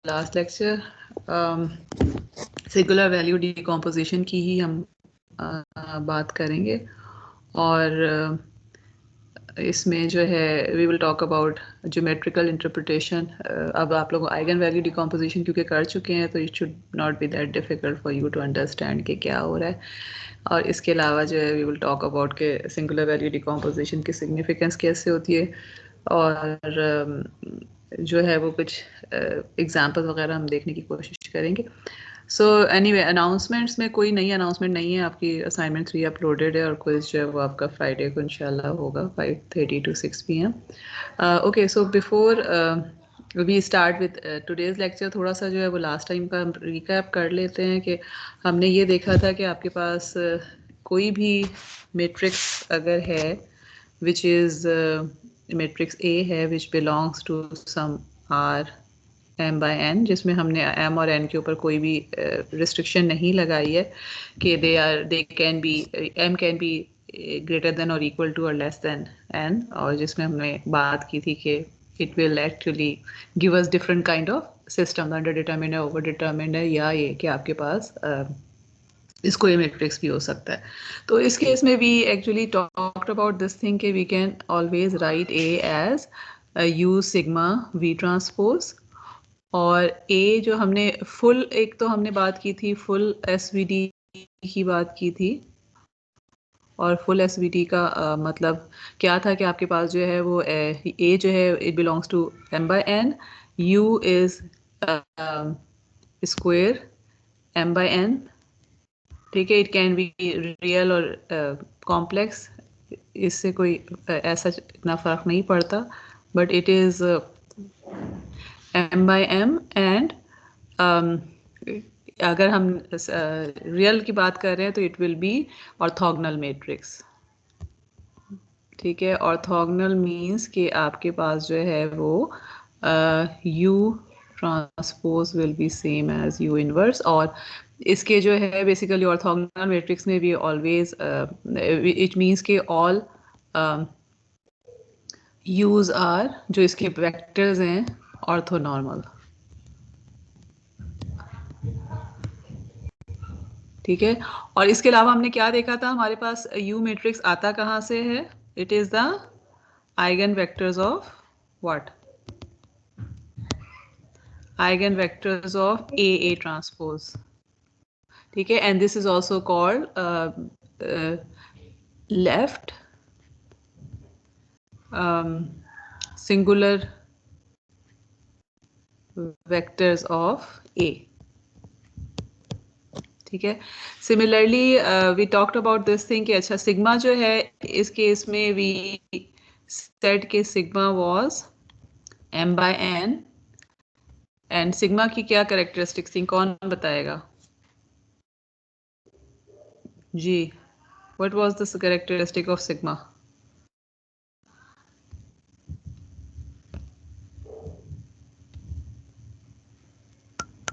Last lecture singular value decomposition की ही हम बात करेंगे और इसमें जो है we will talk about geometrical interpretation. अब आप लोग आइगन वैल्यू डिकम्पोजिशन क्योंकि कर चुके हैं तो it should not be that difficult for you to understand कि क्या हो रहा है। और इसके अलावा जो है वी विल टॉक अबाउट के सिंगुलर वैल्यू डिकम्पोजिशन की सिग्निफिकेंस कैसे होती है और जो है वो कुछ एग्जांपल वगैरह हम देखने की कोशिश करेंगे। सो एनीवे अनाउंसमेंट्स में कोई नई अनाउंसमेंट नहीं है, आपकी असाइनमेंट 3 अपलोडेड है और क्विज जो है वो आपका फ्राइडे को इंशाल्लाह होगा 5:30 to 6 PM। Okay, so before we start with today's lecture थोड़ा सा जो है वो लास्ट टाइम का रिकैप कर लेते हैं कि हमने ये देखा था कि आपके पास कोई भी मैट्रिक्स अगर है विच इज़ मैट्रिक्स ए है which belongs to some R m by n, जिसमें हमने m और n के ऊपर कोई भी रिस्ट्रिक्शन नहीं लगाई है कि they can be m can be greater than और इक्वल टू और लेस देन n, और जिसमें हमने बात की थी कि it will actually give us different kind of system, under determined है, ओवर डिटर्मिन्ड है, या ये कि आपके पास इसको ये मैट्रिक्स भी हो सकता है। तो इस केस में we actually talked about this thing कि we can always write A as U sigma V transpose, और ए जो हमने फुल, एक तो हमने बात की थी फुल एसवीडी की बात की थी, और फुल एसवीडी का मतलब क्या था कि आपके पास जो है वो ए जो है it belongs to m by n, u is square m by n, ठीक है। इट कैन बी रियल और कॉम्प्लेक्स, इससे कोई ऐसा इतना फर्क नहीं पड़ता, but it is m by m and अगर हम रियल की बात कर रहे हैं तो it will be orthogonal matrix, ठीक है। ऑर्थोगोनल मींस कि आपके पास जो है वो u transpose will be same as u inverse, और इसके जो है बेसिकली ऑर्थोगोनल मैट्रिक्स में भी ऑलवेज इट मींस के ऑल यूज आर, जो इसके वेक्टर्स हैं, ऑर्थोनॉर्मल, ठीक है। और इसके अलावा हमने क्या देखा था, हमारे पास U मैट्रिक्स आता कहाँ से है, it is the eigen vectors of what, eigen vectors of A transpose, ठीक है। And this is also called left singular vectors of A, ठीक है। Similarly we talked about this thing कि अच्छा सिग्मा जो है इस केस में वी सेड के sigma was m by n, and sigma की क्या कैरेक्टरिस्टिक्स थी, कौन बताएगा जी, what was the characteristic of sigma?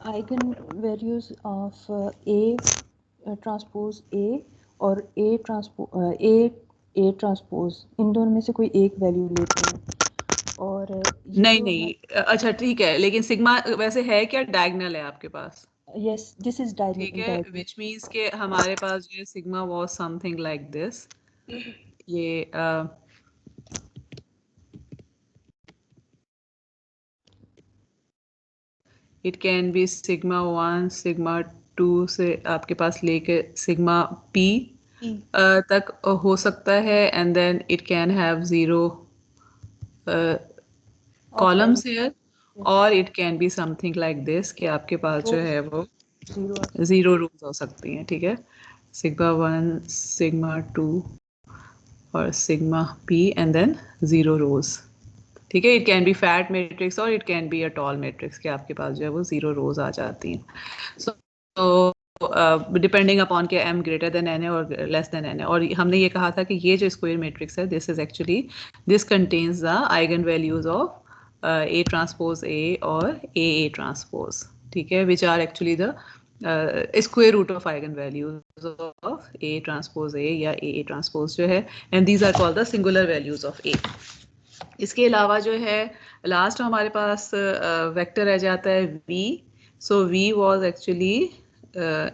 Eigen values of A transpose A और ए ट्रांसपोज, इन दोनों में से कोई एक वैल्यू लेते हैं, और नहीं अच्छा ठीक है, लेकिन सिग्मा वैसे है क्या, डायगोनल है आपके पास, यस दिस इज ठीक है, डायगोनल। विच मीन्स के हमारे पास जो sigma was something like this, ये it can be sigma 1 sigma 2 से आपके पास लेके सिग्मा p तक हो सकता है, and then it can have 0 columns here, और it can be something like this कि आपके पास जो है वो 0 रोज हो सकती हैं, ठीक है। सिग्मा 1 सिग्मा 2 और sigma p and then 0 rows, ठीक है। It can be fat matrix और it can be a tall matrix कि आपके पास जो है वो 0 रोज आ जाती हैं। सो डिपेंडिंग अपॉन के m ग्रेटर देन n है और लेस देन n है, और हमने ये कहा था कि ये जो स्क्वायर मैट्रिक्स है this is actually this contains the eigen values of A transpose A और A ट्रांसपोज, ठीक है, which are actually the square root of eigen values of A transpose A या A ट्रांसपोज जो है, and these are called the singular values of A, इसके अलावा जो है लास्ट हमारे पास वेक्टर रह जाता है v. So v was actually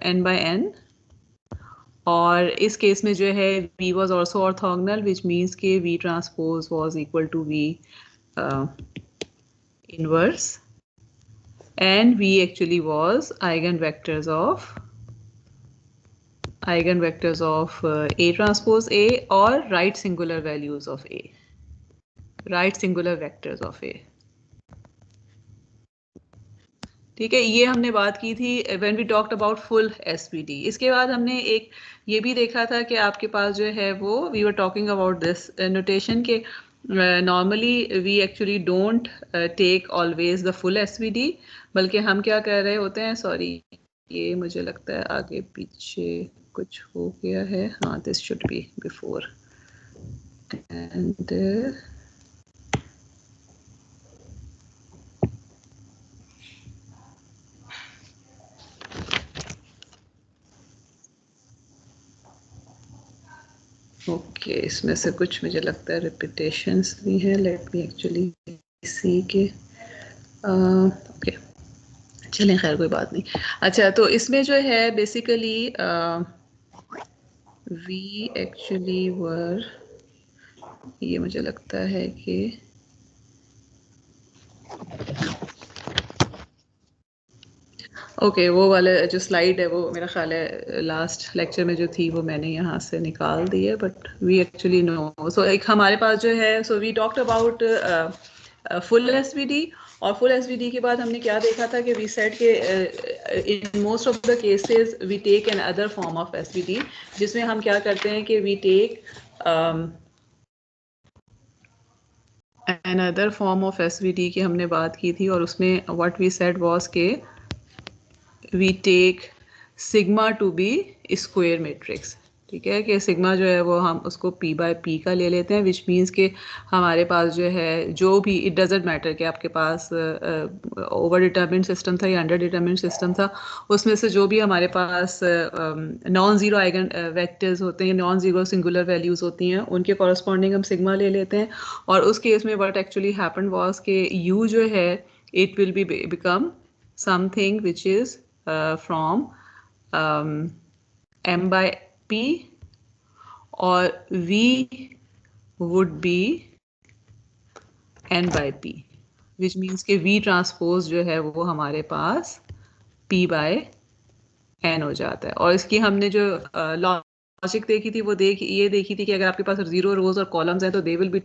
n by n, और इस केस में जो है v was also orthogonal, which means के v transpose was equal to v inverse, and v actually was eigenvectors of A transpose A, or right singular values of A, right singular vectors of A. ठीक है, ये हमने बात की थी when we talked about full SVD. इसके बाद हमने एक ये भी देखा था कि आपके पास जो है वो we were talking about this notation के normally we actually don't take always the full SVD, बल्कि हम क्या कर रहे होते हैं, सॉरी ये मुझे लगता है आगे पीछे कुछ हो गया है, हाँ this should be before and okay इसमें से कुछ मुझे लगता है रिपीटेशंस भी हैं. लेट मी एक्चुअली सी के ओके चलें, खैर कोई बात नहीं. अच्छा, तो इसमें जो है बेसिकली वी एक्चुअली वर, ये मुझे लगता है कि ओके वो वाला जो स्लाइड है वो मेरा ख्याल है लास्ट लेक्चर में जो थी वो मैंने यहाँ से निकाल दी है, but we actually know. So एक हमारे पास जो है, so we talked about full SVD, और फुल एसवीडी के बाद हमने क्या देखा था कि वी सेड के in most of the cases we take an other form of SVD, जिसमें हम क्या करते हैं कि we take another form of SVD की हमने बात की थी, और उसमें व्हाट वी सेड वाज के we take sigma to be square matrix. ठीक है, कि सिग्मा जो है वो हम उसको p by p का ले लेते हैं, विच मीन्स के हमारे पास जो है जो भी, इट डजेंट मैटर कि आपके पास ओवर डिटर्मिनेंट सिस्टम था या अंडर डिटर्मिनेंट सिस्टम था, उसमें से जो भी हमारे पास नॉन ज़ीरो आइगन वेक्टर्स होते हैं, नॉन ज़ीरो सिंगुलर वैल्यूज़ होती हैं, उनके कॉरस्पॉन्डिंग हम सिग्मा ले लेते हैं. और उस केस में व्हाट एक्चुअली हैपेंड वाज कि u जो है it will be become something which is from m by p, or v would be n by p, which means कि v ट्रांसपोज जो है वो हमारे पास p by n हो जाता है. और इसकी हमने जो लॉजिक देखी थी वो ये देखी थी कि अगर आपके पास जीरो रोज और कॉलम्स हैं तो दे will be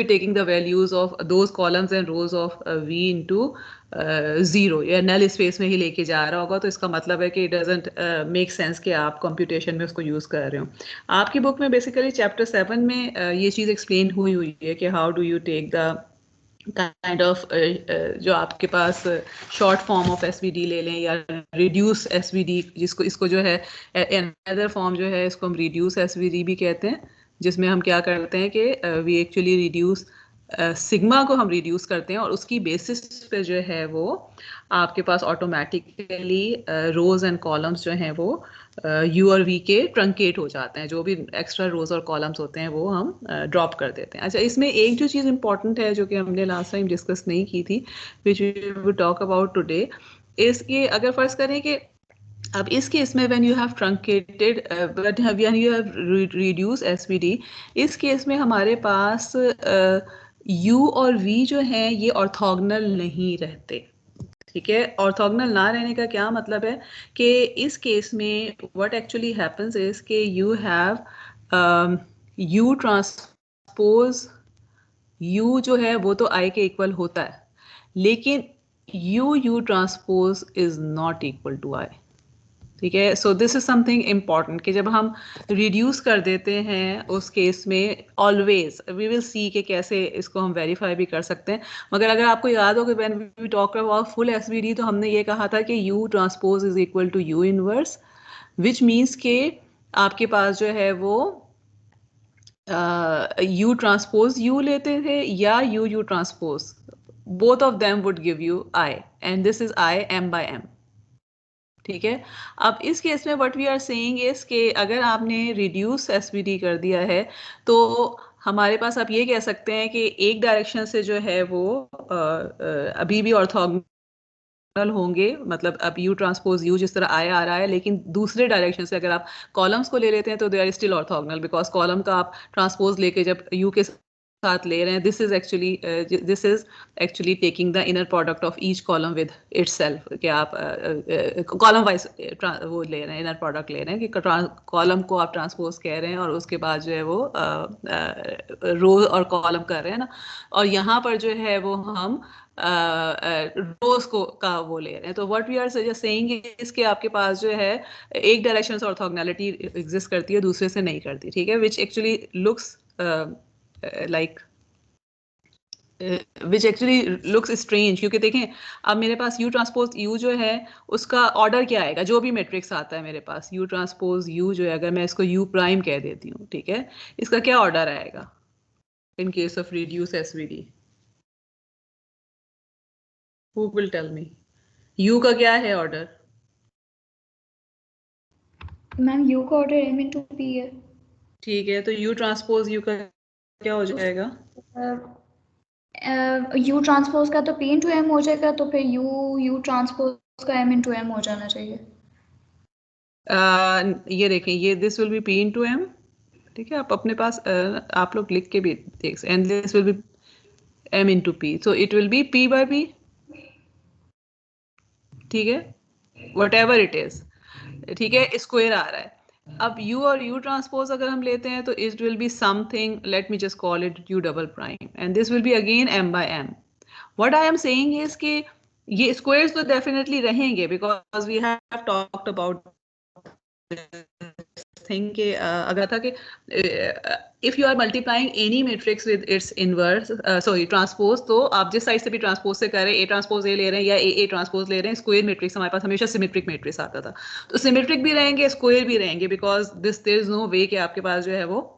taking the values of those columns and rose of v into zero, या नल स्पेस में ही लेके जा रहा होगा, तो इसका मतलब है कि इट डजंट मेक सेंस कि आप कंप्यूटेशन में उसको यूज कर रहे हो. आपकी बुक में बेसिकली चैप्टर 7 में ये चीज एक्सप्लेन हुई है कि how do you take the kind of जो आपके पास शॉर्ट फॉर्म ऑफ एसवीडी ले लें या रिड्यूस एसवीडी, जिसको इसको जो है अनदर फॉर्म जो है इसको हम रिड्यूस एसवीडी भी कहते हैं, जिसमें हम क्या करते हैं कि वी एक्चुअली रिड्यूस सिग्मा को हम रिड्यूस करते हैं, और उसकी बेसिस पे जो है वो आपके पास ऑटोमेटिकली रोज एंड कॉलम्स जो हैं वो यू और वी के ट्रंकेट हो जाते हैं, जो भी एक्स्ट्रा रोज और कॉलम्स होते हैं वो हम ड्रॉप कर देते हैं. अच्छा, इसमें एक जो चीज़ इंपॉर्टेंट है जो कि हमने लास्ट टाइम डिस्कस नहीं की थी, which we will talk about today, इसके अगर फर्ज करें कि अब इस केस में when you have truncated when you have reduce SVD, इस केस में हमारे पास u और v जो हैं ये ऑर्थोगोनल नहीं रहते. ठीक है, ऑर्थोगोनल ना रहने का क्या मतलब है कि इस केस में व्हाट एक्चुअली हैपेंस इज कि you have u transpose u जो है वो तो i के इक्वल होता है, लेकिन u transpose is not equal to i. ठीक है, so this is something important कि जब हम रिड्यूस कर देते हैं उस केस में ऑलवेज वी विल सी कि कैसे इसको हम वेरीफाई भी कर सकते हैं. मगर अगर आपको याद हो कि when we talk about full SVD तो हमने ये कहा था कि u transpose is equal to u inverse, which means के आपके पास जो है वो u ट्रांसपोज u लेते थे या u transpose, both of them would give you i, and this is i m by m. ठीक है, अब इस केस में what we are saying is कि अगर आपने रिड्यूस एसवीडी कर दिया है तो हमारे पास आप ये कह सकते हैं कि एक डायरेक्शन से जो है वो अभी भी ऑर्थोगोनल होंगे, मतलब अब यू ट्रांसपोज यू जिस तरह आया आ रहा है, लेकिन दूसरे डायरेक्शन से अगर आप कॉलम्स को ले लेते हैं तो they are still orthogonal, because column का आप ट्रांसपोज लेके जब यू के साथ ले रहे हैं, this is actually taking the inner product of each column with itself, कि आप कॉलम वाइज वो ले रहे हैं, इनर प्रोडक्ट ले रहे हैं कि कॉलम को आप ट्रांसपोज कह रहे हैं और उसके बाद जो है वो रो और कॉलम कर रहे हैं ना, और यहाँ पर जो है वो हम रोज को का वो ले रहे हैं। तो what we are just saying इसके आपके पास जो है एक डायरेक्शन से ऑर्थोगोनैलिटी एग्जिस्ट करती है, दूसरे से नहीं करती, ठीक है, which actually looks like which actually looks strange, क्योंकि देखें अब मेरे पास u ट्रांसपोज u जो है उसका ऑर्डर क्या आएगा, जो भी मैट्रिक्स आता है मेरे पास u ट्रांसपोज u जो है, अगर मैं इसको u प्राइम कह देती हूँ, ठीक है, इसका क्या ऑर्डर आएगा in case of reduce SVD? Who will tell me u का क्या है ऑर्डर? मैम u का ऑर्डर m into p है। ठीक है, तो u ट्रांसपोज u का क्या हो जाएगा? u ट्रांसपोज का तो p into m हो जाएगा, तो फिर u ट्रांसपोज का m into m हो जाना चाहिए। ये देखें, ये this will B p into m, ठीक है, आप अपने पास आप लोग लिख के भी देख, and this will be m into p, so it will be p by p, ठीक है, whatever it is, ठीक है, स्क्वायर आ रहा है। अब u और u ट्रांसपोज अगर हम लेते हैं तो it will be something, let me just call it u double prime, and this will be again m by m. What I am saying is कि ये स्क्वायर्स तो डेफिनेटली रहेंगे, because we have talked about thing के अगर था कि if you are multiplying any matrix with its inverse, sorry transpose, तो आप जिस साइड से भी ट्रांसपोज से करें, ए ट्रांसपोज ए ले रहे हैं या ए ट्रांसपोज ले रहे हैं, स्क्वायर मैट्रिक्स हमारे पास हमेशा सिमेट्रिक मैट्रिक्स आता था, तो सिमेट्रिक भी रहेंगे, स्क्वायर भी रहेंगे, because this there is no way कि आपके पास जो है वो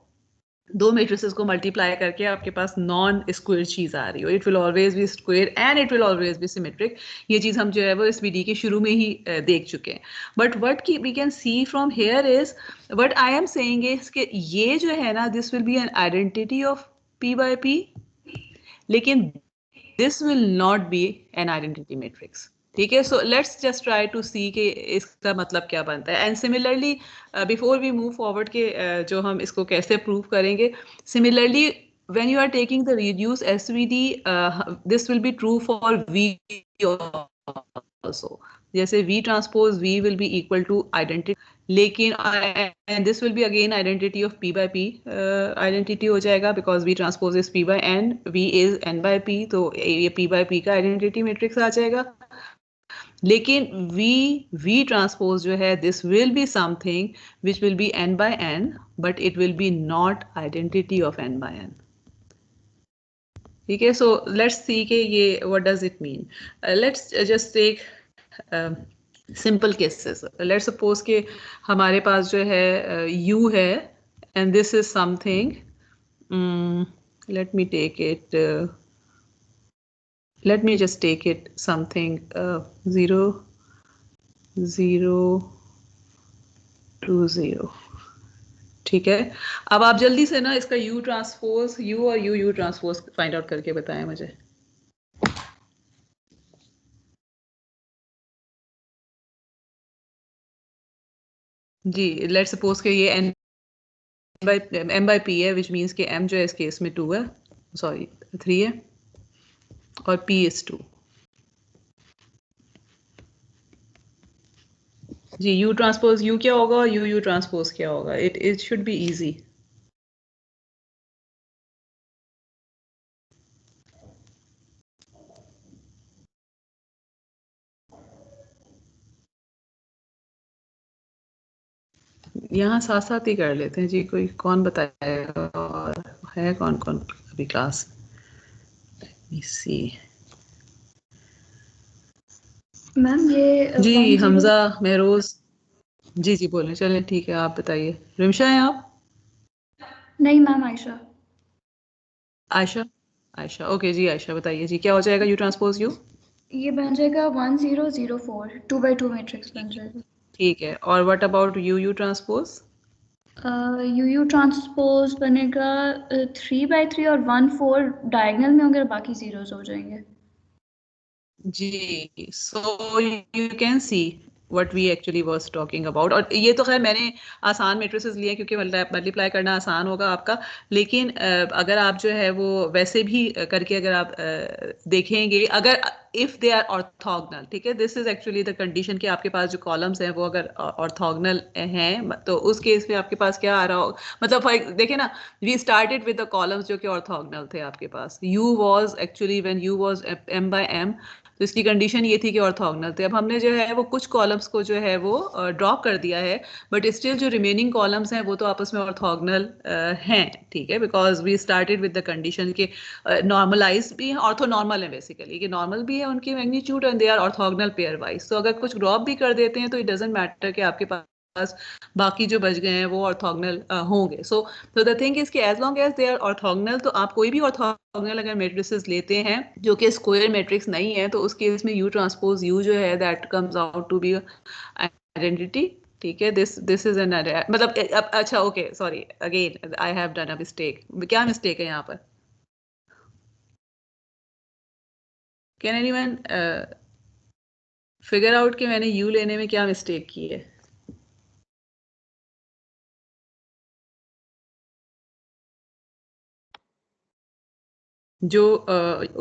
दो मैट्रिसेस को मल्टीप्लाई करके आपके पास नॉन स्क्वायर चीज आ रही हो। It will always B square and it will always be symmetric. ये चीज हम जो है वो इस वीडियो के शुरू में ही देख चुके हैं। But what we can see from here is, what I am saying is कि ये जो है ना, this will be an identity of p by p, लेकिन this will not be an identity matrix. ठीक है, so let's just try to see कि इसका मतलब क्या बनता है। And similarly before we move forward के जो हम इसको कैसे प्रूव करेंगे, similarly when you are taking the reduced SVD, this will be true for V also. जैसे V transpose V will be equal to identity, लेकिन and this will be again identity of P by P identity हो जाएगा, because V transpose is P by N, V is N by P, तो ये P by P का identity matrix आ जाएगा। लेकिन V transpose जो है, this will be something which will be N by N, but it will be not identity of N by N. ठीक है, so let's see कि ये what does it mean. Let's just take simple cases. Let's suppose कि हमारे पास जो है U है and this is something, let me take it, let me just take it something 0 0 2 0, ठीक है। अब आप जल्दी से ना इसका U ट्रांसपोज U और U ट्रांसपोज फाइंड आउट करके बताएं मुझे। जी, लेट्स सपोज कि ये m by p है, विच मीन्स कि m जो है इस केस में 2 है, सॉरी 3 है, और p is 2। जी, U ट्रांसपोज U क्या होगा और U ट्रांसपोज क्या होगा? It should be easy. यहाँ साथ साथ ही कर लेते हैं जी, कोई कौन बताएगा और है कौन कौन अभी क्लास? सी मैम ये जी, हमजा महरोज, जी जी बोलें, चलें ठीक है, आप बताइए। रिमशा हैं आप? नहीं मैम, आयशा। आयशा, आयशा, ओके जी, आयशा बताइए जी, क्या हो जाएगा U ट्रांसपोज U? ये बन जाएगा 1004, 2 by 2 मैट्रिक्स बन जाएगा। ठीक है, और what about U transpose? You transpose बनेगा 3/3 और 1/4 डायगोनल में होंगे और बाकी जीरोस हो जाएंगे। जी, so you can see what we actually was talking about। और ये तो खैर मैंने आसान मेट्रिसेस लिए क्योंकि मल्टीप्लाई करना आसान होगा आपका, लेकिन अगर आप जो है वो वैसे भी करके अगर आप देखेंगे, अगर इफ दे आर ऑर्थोगोनल, ठीक है, this is actually the condition कि आपके पास जो कॉलम्स हैं वो अगर ऑर्थोगोनल हैं, तो उस केस में आपके पास क्या आ रहा हो, मतलब देखिए ना, we started with the columns जो कि ऑर्थोगोनल थे आपके पास। u was actually when u was m by m, तो इसकी कंडीशन ये थी कि ऑर्थोगोनल थे। अब हमने जो है वो कुछ कॉलम्स को जो है वो ड्रॉप कर दिया है, बट स्टिल जो रिमेनिंग कॉलम्स हैं वो तो आपस में ऑर्थोगोनल हैं, ठीक है, because we started with the condition के नॉर्मलाइज भी हैं, ऑर्थो नॉर्मल है बेसिकली, कि नॉर्मल भी है उनकी magnitude and they are orthogonal pairwise. तो अगर कुछ ड्रॉप भी कर देते हैं तो इट डजेंट मैटर कि आपके पास बाकी जो बच गए हैं वो ऑर्थोगोनल होंगे। सो द थिंग इज कि as long as they are orthogonal, तो आप कोई भी ऑर्थोगोनल अगर मैट्रिसेस लेते हैं जो कि स्क्वायर मैट्रिक्स नहीं है, तो उस केस में यू ट्रांसपोज यू जो है that comes out to be identity, ठीक है। दिस इज एन, मतलब अच्छा okay, sorry again I have done a mistake. क्या मिस्टेक है यहाँ पर? कैन एनीवन फिगर आउट कि मैंने यू लेने में क्या मिस्टेक की है? जो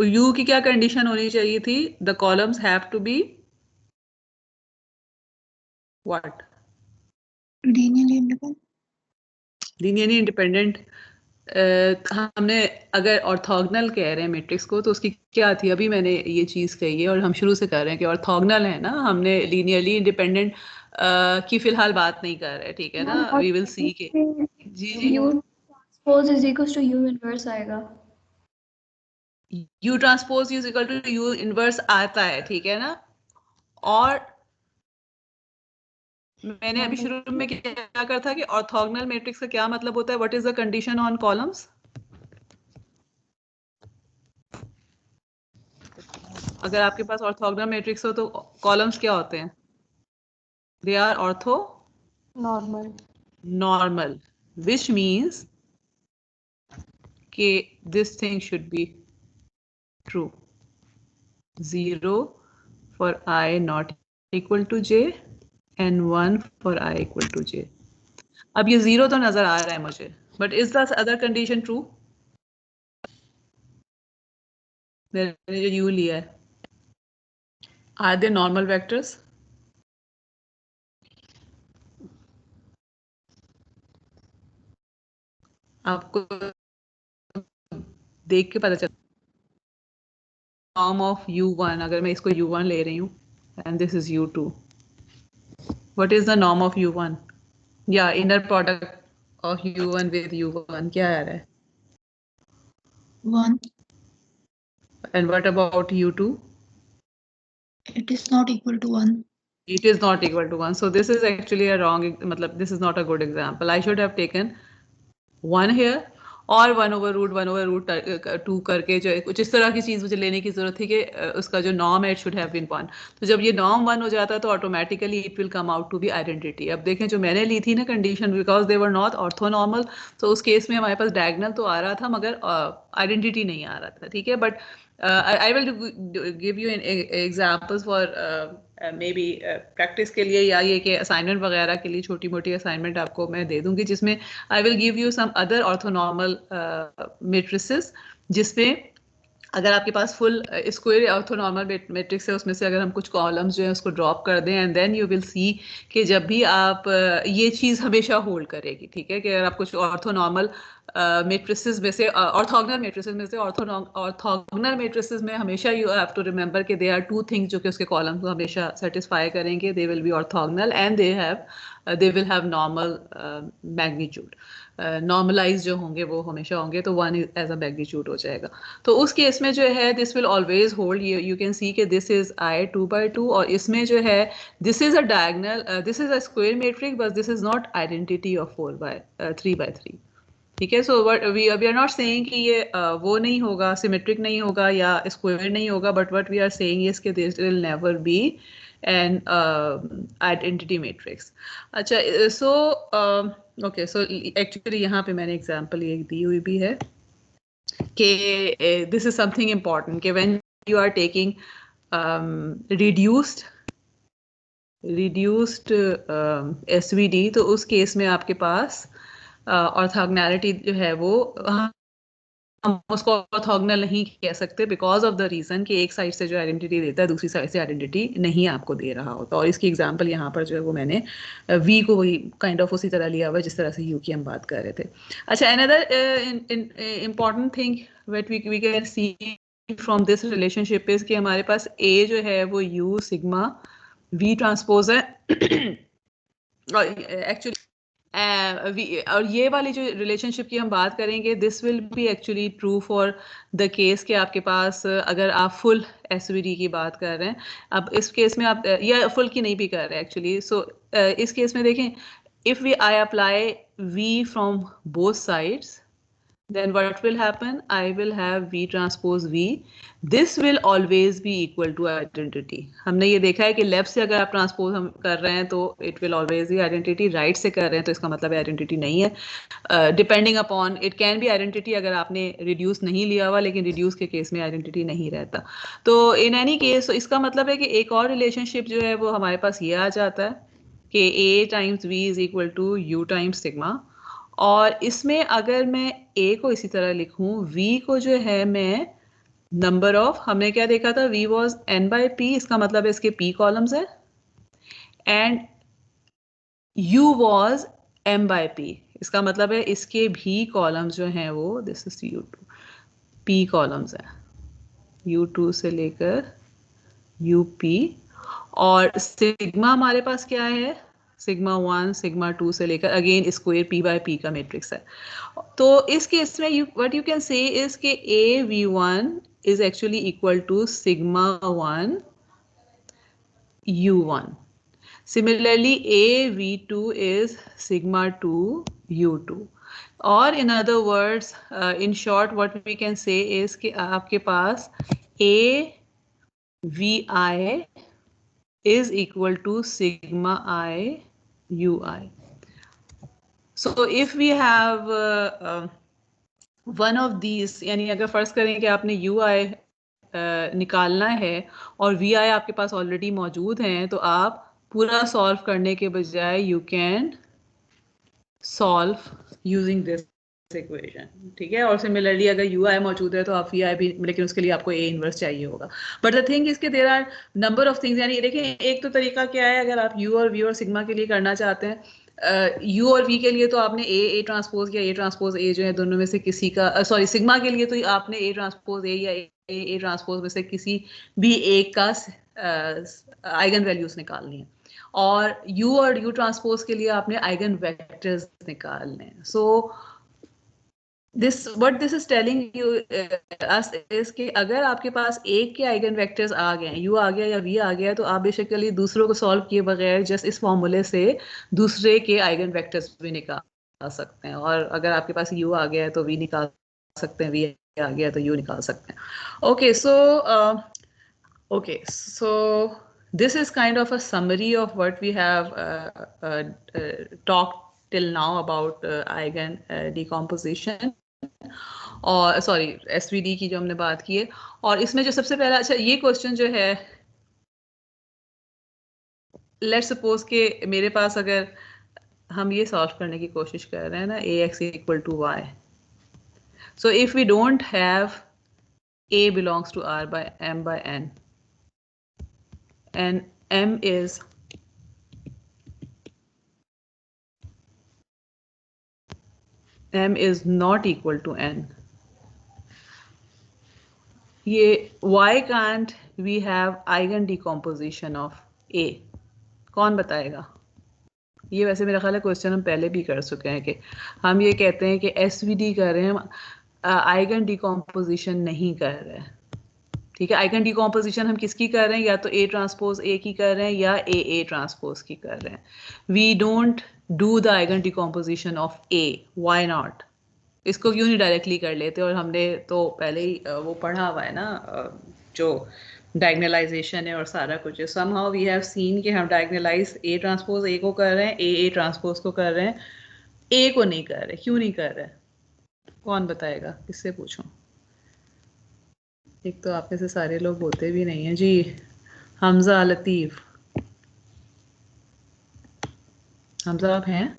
यू की क्या कंडीशन होनी चाहिए थी? The columns have to be what? Linearly independent. Linearly independent. हमने अगर ऑर्थोगोनल कह रहे हैं मैट्रिक्स को, तो उसकी क्या थी? अभी मैंने ये चीज कही है और हम शुरू से कर रहे हैं कि ऑर्थोगोनल है ना, हमने लीनियरली इंडिपेंडेंट की फिलहाल बात नहीं कर रहे, ठीक है ना। वी विल सी के जी जी U transpose is equal to U inverse आएगा। U transpose is equal to U inverse आता है, ठीक है ना। और मैंने अभी शुरू में क्या कहा था कि ऑर्थोगोनल मैट्रिक्स का क्या मतलब होता है? What is the condition on columns? अगर आपके पास ऑर्थोगोनल मैट्रिक्स हो तो कॉलम्स क्या होते हैं? They are orthonormal. Normal, which means कि this thing should be true. 0 for I not equal to j and 1 for I equal to j. अब ये 0 तो नजर आ रहा है मुझे, but is the other condition true? मैंने जो u लिया है, are they normal vectors? आपको देख के पता चलता norm of u1, अगर मैं इसको u1 ले रही हूँ and this is u2, what is the norm of u1? या inner product of u1 with u1 क्या आ रहा है? 1. And what about u2? It is not equal to 1. It is not equal to 1. So this is actually a wrong, मतलब this is not a good example. I should have taken 1 here और 1/√1/√2 करके जो है कुछ इस तरह की चीज़ मुझे लेने की ज़रूरत थी कि उसका जो नॉर्म है इट शुड हैव बीन 1। तो जब ये नॉर्म 1 हो जाता है तो automatically it will come out to be identity. अब देखें जो मैंने ली थी ना condition, because they were not orthonormal, तो उस केस में हमारे पास डायगोनल तो आ रहा था मगर आइडेंटिटी नहीं आ रहा था, ठीक है। But I will give you examples for maybe practice के लिए, या ये कि असाइनमेंट वगैरह के लिए छोटी मोटी असाइनमेंट आपको मैं दे दूंगी, जिसमें I will give you some other orthonormal matrices, जिसमें अगर आपके पास फुल स्क्वायर ऑर्थोनॉर्मल मैट्रिक्स है, उसमें से अगर हम कुछ कॉलम्स जो है उसको ड्रॉप कर दें and then you will see कि जब भी आप ये चीज़ हमेशा होल्ड करेगी, ठीक है, कि अगर आप कुछ ऑर्थोनॉर्मल मैट्रिसेस में से ऑर्थोगोनल मैट्रिसेस में से ऑर्थोगोनल मैट्रिसेस में हमेशा यू हैव टू रिमेंबर कि दे आर टू थिंग्स जो कि उसके कॉलम्स को हमेशा सेटिस्फाई करेंगे। They will be orthogonal and they will have normal magnitude. Normalize जो होंगे वो हमेशा होंगे, तो 1 एज अ मैग्नीट्यूड हो जाएगा। तो उस केस में जो है this will always hold. You can see कि दिस इज I 2/2 और इसमें जो है this is a diagonal, this is a square matrix, but this is not identity of 3/3, ठीक है। So what we are not saying कि ये वो नहीं होगा, सिमेट्रिक नहीं होगा या स्क्वायर नहीं होगा, but what we are saying is कि this will never be an identity matrix. अच्छा, सो ओके, सो एक्चुअली यहाँ पे मैंने एग्जांपल ये दी हुई भी है कि दिस इज समथिंग इम्पॉर्टेंट कि when you are taking reduced SVD, तो उस केस में आपके पास ऑर्थोगोनैलिटी जो है वो हम उसको ऑर्थोगोनल नहीं कह सकते बिकॉज ऑफ द रीजन कि एक साइड से जो आइडेंटिटी देता है दूसरी साइड से आइडेंटिटी नहीं आपको दे रहा होता। और इसकी एग्जांपल यहाँ पर जो है वो मैंने वी को वही काइंड ऑफ उसी तरह लिया हुआ है जिस तरह से यू की हम बात कर रहे थे। अच्छा, another important thing what we can see from this relationship is कि हमारे पास ए जो है वो यू सिग्मा वी ट्रांसपोज है एक्चुअली और ये वाली जो रिलेशनशिप की हम बात करेंगे this will be actually true for the case कि आपके पास अगर आप फुल एसवीडी की बात कर रहे हैं। अब इस केस में आप या फुल की नहीं भी कर रहे हैं एक्चुअली। सो इस केस में देखें, if we I apply V from both sides, then what will happen? I will have V transpose V. This will always be equal to identity. हमने ये देखा है कि लेफ्ट से अगर आप ट्रांसपोज हम कर रहे हैं तो it will always be identity, right से कर रहे हैं तो इसका मतलब आइडेंटिटी नहीं है। Depending upon it can B identity अगर आपने रिड्यूस नहीं लिया हुआ, लेकिन रिड्यूस के केस में आइडेंटिटी नहीं रहता। तो इन एनी केस इसका मतलब है कि एक और रिलेशनशिप जो है वो हमारे पास ये आ जाता है कि A times V is equal to U times sigma. और इसमें अगर मैं A को इसी तरह लिखूं, V को जो है मैं नंबर ऑफ, हमने क्या देखा था, V was N by P, इसका मतलब है इसके P कॉलम्स है, and U was M by P, इसका मतलब है इसके भी कॉलम्स जो हैं वो this is U2, P columns है, U2 से लेकर UP। और सिग्मा हमारे पास क्या है, सिग्मा 1 सिग्मा 2 से लेकर again square P by P का मैट्रिक्स है। तो इस केस में what you can say is के AV1 is actually equal to sigma 1 U1। Similarly AV2 is sigma 2 U2। और in other words, in short what we can say is कि आपके पास AVI is equal to sigma I UI. So if we have one of these, यानी अगर फर्ज करें कि आपने UI निकालना है और VI आपके पास ऑलरेडी मौजूद हैं, तो आप पूरा सॉल्व करने के बजाय you can solve using this equation, ठीक है। और सिमिलरली अगर UI मौजूद है तो आप VI भी, लेकिन उसके लिए आपको A इनवर्स चाहिए होगा। बट द थिंग इसके there are number of things, यानी देखें एक तो तरीका क्या है, अगर आप U और V और सिग्मा के लिए करना चाहते हैं, U और V के लिए तो आपने A ट्रांसपोज या A ट्रांसपोज A जो है दोनों में से किसी का, सॉरी सिग्मा के लिए तो आपने A ट्रांसपोज A या A ट्रांसपोज में से किसी भी एक का आइगन वैल्यूज निकालनी है। और U और U ट्रांसपोज के लिए आपने आइगन वेक्टर्स निकालने हैं। सो what this is telling you us is कि अगर आपके पास एक के आइगन वेक्टर्स आ गए, U आ गया या V आ गया, तो आप बेसिकली दूसरों को सॉल्व किए बगैर जस्ट इस फॉर्मूले से दूसरे के आइगन वेक्टर्स भी निकाल सकते हैं। और अगर आपके पास U आ गया है तो V निकाल सकते हैं, V आ गया तो U निकाल सकते हैं। Okay, so this is kind of a summary of what we have talked till now about eigen decomposition और सॉरी एसवीडी की जो हमने बात की है। और इसमें जो सबसे पहला, अच्छा ये क्वेश्चन जो है, लेट्स सपोज के मेरे पास अगर हम ये सॉल्व करने की कोशिश कर रहे हैं ना, AX equal to Y, so if we don't have A belongs to R by M by N and M is not equal to N, ये why can't we have eigen decomposition of A? कौन बताएगा? ये वैसे मेरा ख्याल है question हम पहले भी कर चुके हैं कि हम ये कहते हैं कि SVD कर रहे हैं, आइगन डिकम्पोजिशन नहीं कर रहे हैं, ठीक है। आइगन डिकम्पोजिशन हम किसकी कर रहे हैं, या तो A ट्रांसपोज A की कर रहे हैं या A ट्रांसपोज की कर रहे हैं। We don't do the eigen decomposition of A, why not? इसको क्यों नहीं डायरेक्टली कर लेते? और हमने तो पहले ही वो पढ़ा हुआ है ना, जो डायगनलाइजेशन है और सारा कुछ है। समहाउ वी हैव सीन कि हम डायगनलाइज A ट्रांसपोज A को कर रहे हैं, A ट्रांसपोज को कर रहे हैं, ए को नहीं कर रहे, क्यों नहीं कर रहे? कौन बताएगा, किससे पूछूं? एक तो आप में से सारे लोग होते भी नहीं हैं जी। हमजा, लतीफ, हमजा आप हैं?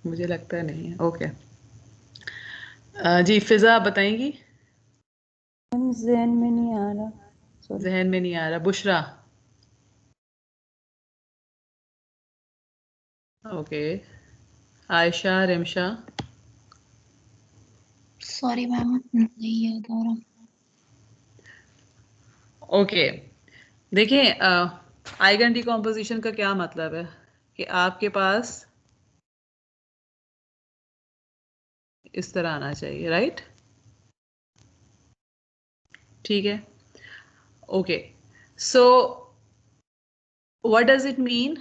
मुझे लगता है नहीं है। ओके जी, फिजा आप बताएंगी? जहन में नहीं आ रहा, सॉरी। जहन में नहीं आ रहा। Bushra? Okay. Ayesha, Rimsha? Sorry ma'am, नहीं याद आ रहा। ओके, देखिए आइगन डिकम्पोजिशन का क्या मतलब है कि आपके पास इस तरह आना चाहिए, राइट? ठीक है, okay. So what does it mean?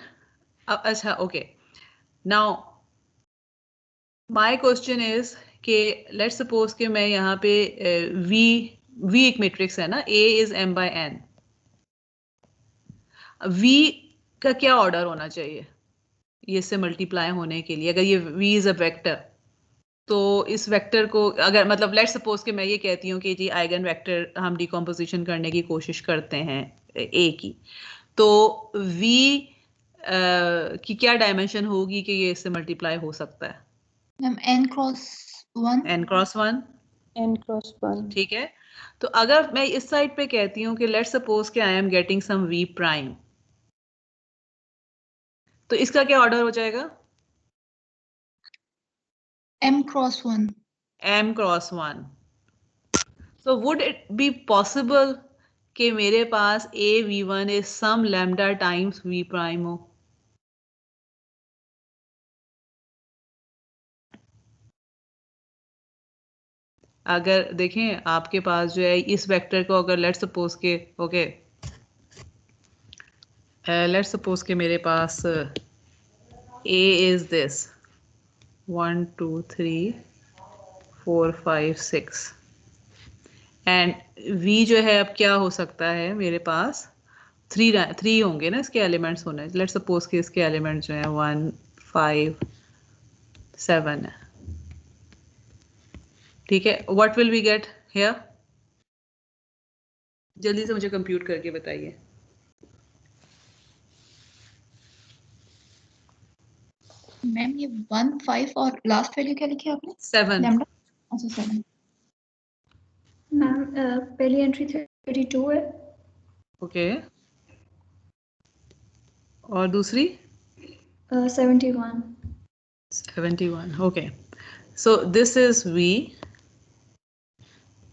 अच्छा, okay, now my question is कि लेट्स सपोज कि मैं यहाँ पे वी एक मैट्रिक्स है ना, A is m by n। V का क्या ऑर्डर होना चाहिए ये से मल्टीप्लाई होने के लिए? अगर ये v इज अ वेक्टर, तो इस वेक्टर को अगर मतलब लेट्स सपोज कि मैं ये कहती हूँ कि जी आइगन वेक्टर हम डिकम्पोजिशन करने की कोशिश करते हैं ए की, तो v की क्या डायमेंशन होगी कि ये इससे मल्टीप्लाई हो सकता है? Ma'am n cross 1। n cross 1। n×1। ठीक है, तो अगर मैं इस साइड पे कहती हूँ कि लेट्स सपोज कि I am getting some v prime, तो इसका क्या ऑर्डर हो जाएगा? m cross 1। m cross 1। So would it be possible कि मेरे पास a v1 is some lambda times v prime हो? अगर देखें आपके पास जो है इस वेक्टर को अगर लेट्स सपोज के ओके लेट्स सपोज के मेरे पास a is this 1 2 3 4 5 6 and v जो है अब क्या हो सकता है मेरे पास? थ्री होंगे ना इसके एलिमेंट्स होने। लेट्स सपोज कि इसके एलिमेंट्स जो है 1 5 7 है। ठीक है, what will we get here? जल्दी से मुझे कंप्यूट करके बताइए। मैम ये 1 5 और लास्ट वैल्यू क्या लिखी आपने? 7। लैम्डा। अच्छा 7। मैम पहली एंट्री 32 है। ओके, और दूसरी 71। 71। Okay, so this is v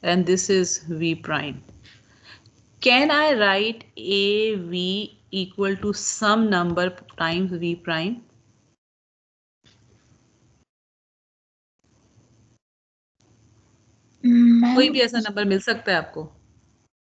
and this is v prime. Can I write a v equal to some number times v prime? कोई भी मैम ऐसा नंबर मिल सकता है आपको?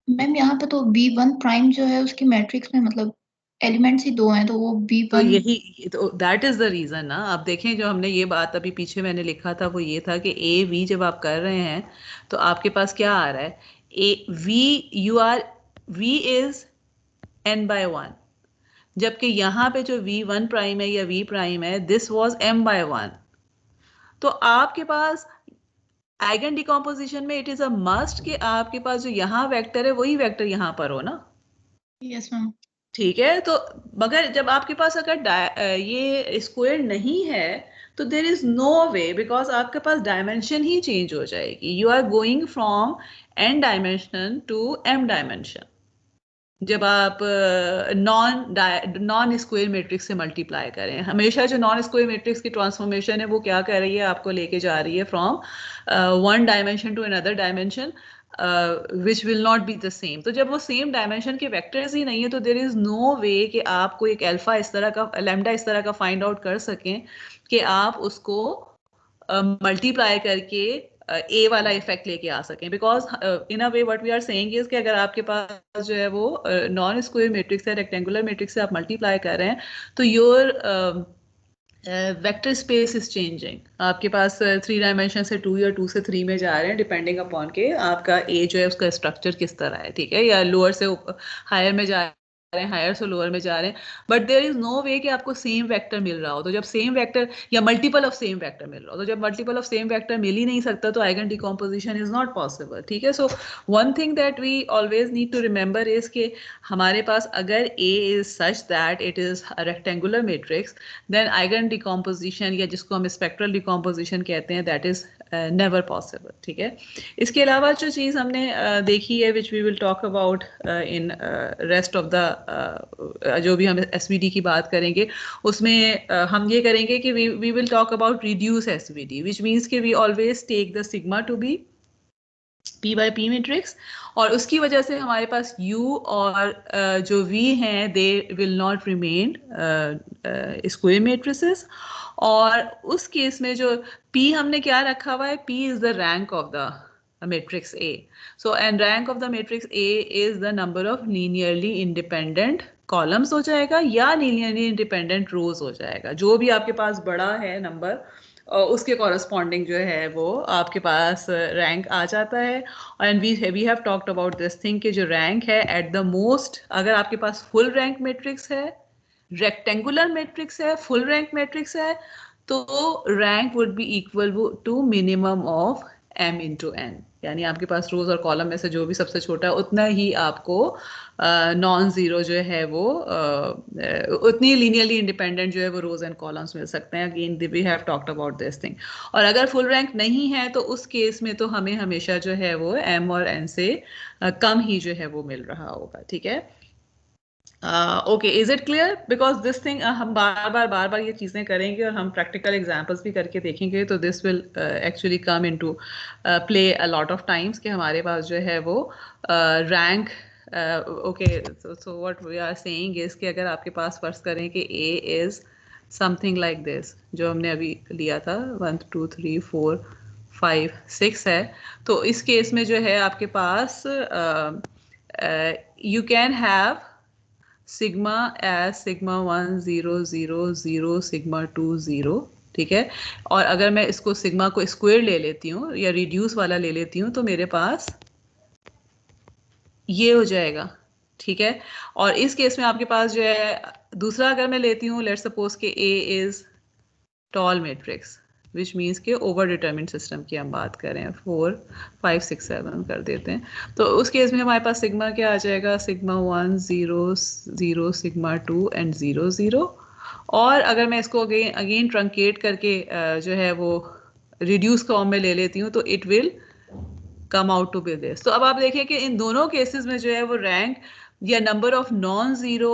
मैम यहाँ पे तो v1 प्राइम जो है उसकी मैट्रिक्स में मतलब एलिमेंट्स ही 2 हैं, तो वो तो v1। यही तो दैट इज द रीजन ना। आप देखें जो हमने ये बात अभी पीछे मैंने लिखा था वो ये था कि ए वी जब आप कर रहे हैं तो आपके पास क्या आ रहा है? A V you are V is n by 1, जबकि यहाँ पे जो v1 प्राइम है या v प्राइम है दिस वाज m by 1। तो आपके पास आइगन डिकम्पोजिशन में इट इज अ मस्ट कि आपके पास जो यहाँ वेक्टर है वही वेक्टर यहाँ पर हो ना। Yes ma'am. ठीक है, तो मगर जब आपके पास अगर ये स्क्वायर नहीं है तो there is no way, because आपके पास डायमेंशन ही चेंज हो जाएगी। You are going from n dimension to m dimension जब आप नॉन स्क्वायर मैट्रिक्स से मल्टीप्लाई करें। हमेशा जो नॉन स्क्वायर मैट्रिक्स की ट्रांसफॉर्मेशन है वो क्या कर रही है? आपको लेके जा रही है from one dimension to another dimension which will not be the same. तो जब वो सेम डायमेंशन के वेक्टर्स ही नहीं है तो देर इज नो वे कि आप कोई एक अल्फा इस तरह का लैम्डा इस तरह का फाइंड आउट कर सकें कि आप उसको मल्टीप्लाई करके ए वाला इफेक्ट लेके आ सकें। Because in a way what we are saying is कि अगर आपके पास जो है वो नॉन स्क्वायर मैट्रिक्स है, रेक्टेंगुलर मैट्रिक्स से आप मल्टीप्लाई कर रहे हैं तो your vector space is changing. आपके पास 3 डायमेंशन से 2 या 2 से 3 में जा रहे हैं डिपेंडिंग अपॉन के आपका ए जो है उसका स्ट्रक्चर किस तरह है। ठीक है, या लोअर से हायर में जा रहे हैं, हायर से लोअर में जा रहे हैं, but there is no way कि आपको सेम वेक्टर मिल रहा हो। तो जब सेम वेक्टर या मल्टीपल ऑफ सेम वेक्टर मिल रहा हो, तो जब मल्टीपल ऑफ सेम वेक्टर मिल ही नहीं सकता तो eigen decomposition is not possible, ठीक है। So one thing that we always need to remember is कि हमारे पास अगर A is such that it is a rectangular matrix, then eigen decomposition या जिसको हम स्पेक्ट्रल डिकम्पोजिशन कहते हैं, दैट इज नेवर पॉसिबल, ठीक है। इसके अलावा जो चीज़ हमने देखी है, which we will talk about in rest of the जो भी हम SVD की बात करेंगे उसमें हम ये करेंगे कि we will talk about reduce SVD, which means कि we always take the sigma to be P by P matrix, और उसकी वजह से हमारे पास U और जो V हैं they will not remain square matrices. और उस केस में जो P हमने क्या रखा हुआ है, P is the rank of the matrix A. So and rank of the matrix A is the number of linearly independent columns हो जाएगा या linearly independent rows हो जाएगा। जो भी आपके पास बड़ा है नंबर उसके कॉरस्पॉन्डिंग जो है वो आपके पास रैंक आ जाता है। And we have talked about this thing कि जो रैंक है एट द मोस्ट, अगर आपके पास फुल रैंक मैट्रिक्स है, रेक्टेंगुलर मैट्रिक्स है, फुल रैंक मैट्रिक्स है, तो rank would be equal to minimum of m into n, यानी आपके पास रोज और कॉलम में से जो भी सबसे छोटा है उतना ही आपको नॉन जीरो जो है वो उतनी लीनियरली इंडिपेंडेंट जो है वो रोज एंड कॉलम्स मिल सकते हैं। Again we have talked about this thing. और अगर फुल रैंक नहीं है तो उस केस में तो हमें हमेशा जो है वो m और n से कम ही जो है वो मिल रहा होगा, ठीक है। Okay, is it clear? Because this thing हम बार बार ये चीज़ें करेंगे और हम प्रैक्टिकल एग्जांपल्स भी करके देखेंगे, तो this will actually come into play a lot of times कि हमारे पास जो है वो rank okay. So what we are saying is कि अगर आपके पास फर्ज करें कि A is something like this, जो हमने अभी लिया था 1 2 3 4 5 6 है, तो इस केस में जो है आपके पास you can have sigma as sigma 1 0 0 0 sigma 2 0, ठीक है। और अगर मैं इसको सिग्मा को स्क्वायर ले लेती हूँ या रिड्यूस वाला ले लेती हूँ तो मेरे पास ये हो जाएगा, ठीक है। और इस केस में आपके पास जो है दूसरा अगर मैं लेती हूँ, लेट्स सपोज के A is tall matrix, which means के ओवर डिटर्मिन्ड सिस्टम की हम बात करें, 4 5 6 7 कर देते हैं, तो उस केस में हमारे पास सिग्मा क्या आ जाएगा, सिग्मा 1 0 0 सिग्मा 2 एंड 0 0। और अगर मैं इसको अगेन ट्रंकेट करके जो है वो रिड्यूस फॉर्म में ले लेती हूँ तो it will come out to be this. तो अब आप देखें कि इन दोनों केसेस में जो है वो रैंक या number of non zero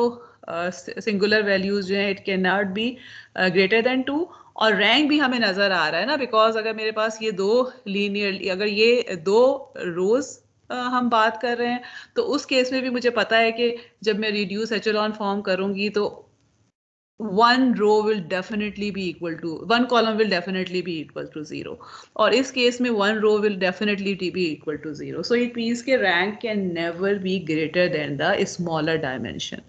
singular values जो है it can not be greater then 2, और रैंक भी हमें नजर आ रहा है ना, बिकॉज अगर मेरे पास ये दो लीनियरली, अगर ये दो रोज हम बात कर रहे हैं तो उस केस में भी मुझे पता है कि जब मैं रिड्यूस एचेलॉन फॉर्म करूंगी तो one row will definitely be equal to, one column will definitely be equal to 0, और इस केस में one row will definitely be equal to 0. So it means कि rank can never be greater than the smaller dimension,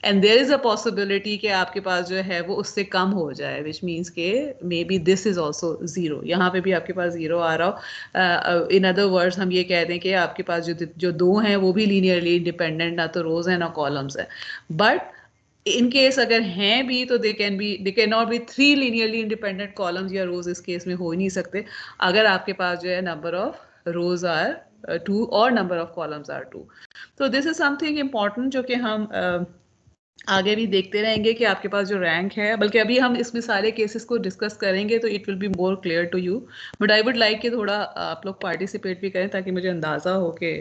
and there is a possibility कि आपके पास जो है वो उससे कम हो जाए, which means कि maybe this is also 0, यहाँ पे भी आपके पास 0 आ रहा हो। in other words हम ये कह दें कि आपके पास जो दो हैं वो भी linearly independent, ना तो rows है ना columns है, but इन केस अगर हैं भी तो they can not be 3 linearly independent columns या रोज, इस केस में हो ही नहीं सकते अगर आपके पास जो है नंबर ऑफ रोज आर 2 और नंबर ऑफ कॉलम्स आर 2। तो दिस इज समथिंग इम्पॉर्टेंट जो कि हम आगे भी देखते रहेंगे कि आपके पास जो रैंक है, बल्कि अभी हम इसमें सारे केसेस को डिस्कस करेंगे तो it will be more clear to you, but I would like कि थोड़ा आप लोग पार्टिसिपेट भी करें ताकि मुझे अंदाज़ा हो कि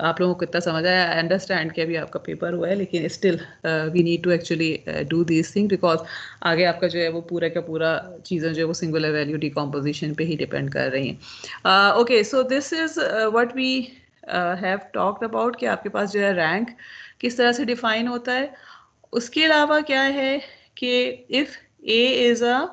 आप लोगों को कितना समझ आया। आई अंडरस्टैंड कि अभी आपका पेपर हुआ है, लेकिन still we need to actually do this thing, because आगे आपका जो है वो पूरा का पूरा चीज़ें जो है वो सिंगुलर वैल्यू डिकम्पोजिशन पे ही डिपेंड कर रही हैं। Okay, so this is what we have talked about कि आपके पास जो है रैंक किस तरह से डिफाइन होता है। उसके अलावा क्या है कि if A is a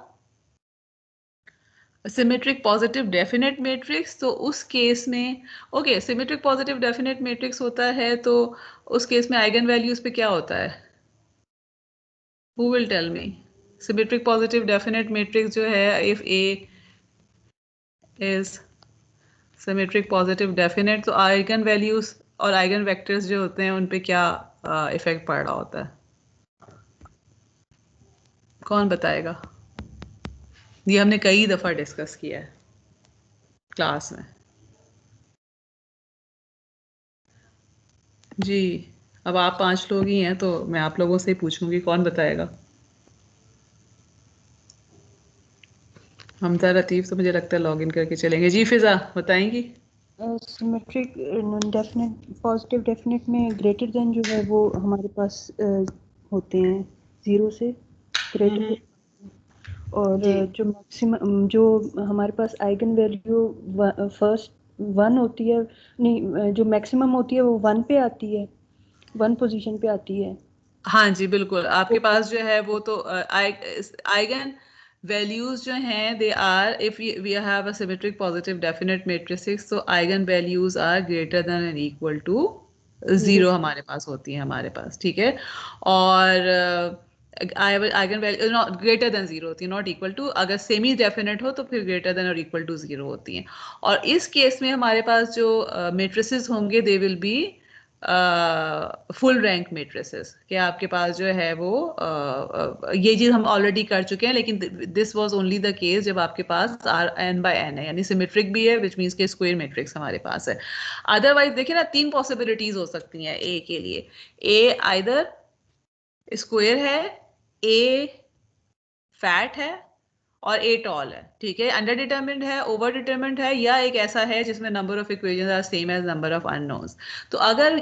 symmetric positive definite matrix, तो उस केस में okay symmetric positive definite matrix होता है तो उस केस में आइगन वैल्यूज पे क्या होता है, who will tell me? Symmetric positive definite matrix जो है, if A is symmetric positive definite, तो आइगन वैल्यूज और आइगन वेक्टर्स जो होते हैं उन पे क्या इफेक्ट पड़ रहा होता है? कौन बताएगा? ये हमने कई दफा डिस्कस किया है क्लास में। जी, अब आप 5 लोग ही हैं तो मैं आप लोगों से ही पूछूंगी, कौन बताएगा? हमजा लतीफ तो मुझे लगता है लॉग इन करके चलेंगे। जी फिजा बताएंगी? सिमेट्रिक डेफिनेट पॉजिटिव डेफिनेट में ग्रेटर देन जो है वो हमारे पास होते हैं 0 से ग्रेटर, और जो मैक्सिमम जो हमारे पास आइगन वैल्यू फर्स्ट 1 होती है, नहीं जो मैक्सिमम होती है वो 1 पे आती है, 1 पोजीशन पे आती है। हाँ जी बिल्कुल, आपके पास जो है वो तो आइगन वैल्यूज जो हैं they are, if we have a symmetric positive definite matrices, तो eigen values are greater than and equal to 0 हमारे पास होती है हमारे पास, ठीक है। और eigen value not greater than 0 होती है, नॉट इक्वल टू। अगर सेमी डेफिनेट हो तो फिर ग्रेटर देन और इक्वल टू 0 होती हैं। और इस केस में हमारे पास जो मैट्रिसेस होंगे दे will B full rank matrices, कि आपके पास जो है वो ये चीज हम ऑलरेडी कर चुके हैं, लेकिन this was only the case जब आपके पास आर एन बाय एन है, यानी सिमेट्रिक भी है, विच मीन्स के स्क्वायर मैट्रिक्स हमारे पास है। अदरवाइज देखिए ना, 3 पॉसिबिलिटीज हो सकती हैं ए के लिए। ए आइदर स्क्वायर है, ए फैट है, और ए टॉल है, ठीक है, अंडर डिटरमिन्ड है, ओवर डिटरमिन्ड है, या एक ऐसा है जिसमें number of equations are same as number of unknowns. तो अगर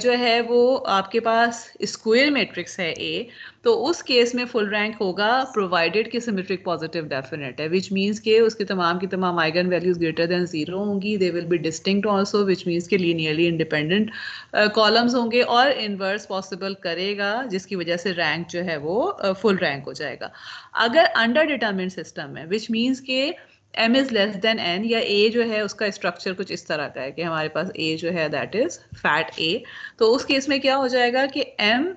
जो है वो आपके पास स्क्वायर मैट्रिक्स है ए, तो उस केस में फुल रैंक होगा प्रोवाइडेड कि सिमेट्रिक पॉजिटिव डेफिनेट है, विच मीन्स के उसके तमाम की तमाम आइगन वैल्यूज ग्रेटर देन 0 होंगी। दे will B distinct also, which means के लीनियरली इंडिपेंडेंट कॉलम्स होंगे, और इनवर्स पॉसिबल करेगा जिसकी वजह से रैंक जो है वो फुल रैंक हो जाएगा। अगर अंडर डिटरमिन्ड सिस्टम है, विच मीन्स के m is less than n, या a जो है उसका स्ट्रक्चर कुछ इस तरह का है कि हमारे पास a जो है दैट इज फैट a, तो उस केस में क्या हो जाएगा कि m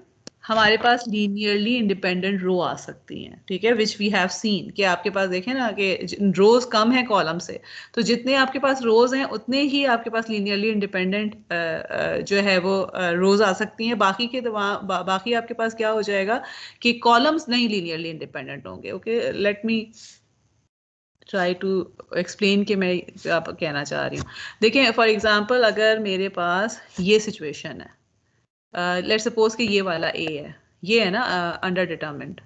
हमारे पास लीनियरली इंडिपेंडेंट रो आ सकती हैं, ठीक है, विच वी हैव सीन कि आपके पास देखें ना कि रोज कम है कॉलम से, तो जितने आपके पास रोज हैं उतने ही आपके पास लीनियरली इंडिपेंडेंट जो है वो रोज आ सकती हैं। बाकी के बाकी आपके पास क्या हो जाएगा कि कॉलम्स नहीं लीनियरली इंडिपेंडेंट होंगे। Okay, let me try to explain कि मैं आप कहना चाह रही हूँ। देखिए फॉर एग्जांपल, अगर मेरे पास ये सिचुएशन है, लेट्स सपोज कि ये वाला ए है, ये है ना अंडर डिटरमिन्ड,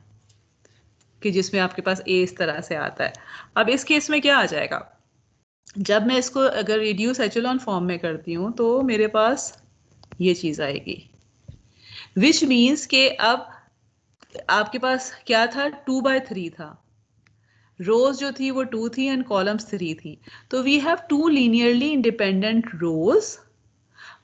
कि जिसमें आपके पास ए इस तरह से आता है। अब इस केस में क्या आ जाएगा, जब मैं इसको अगर रिड्यूस एचेलॉन फॉर्म में करती हूँ तो मेरे पास ये चीज आएगी, विच मीन्स के अब आपके पास क्या था, 2/3 था, रोज जो थी वो 2 थी एंड कॉलम्स 3 थी, तो we have 2 linearly independent rows,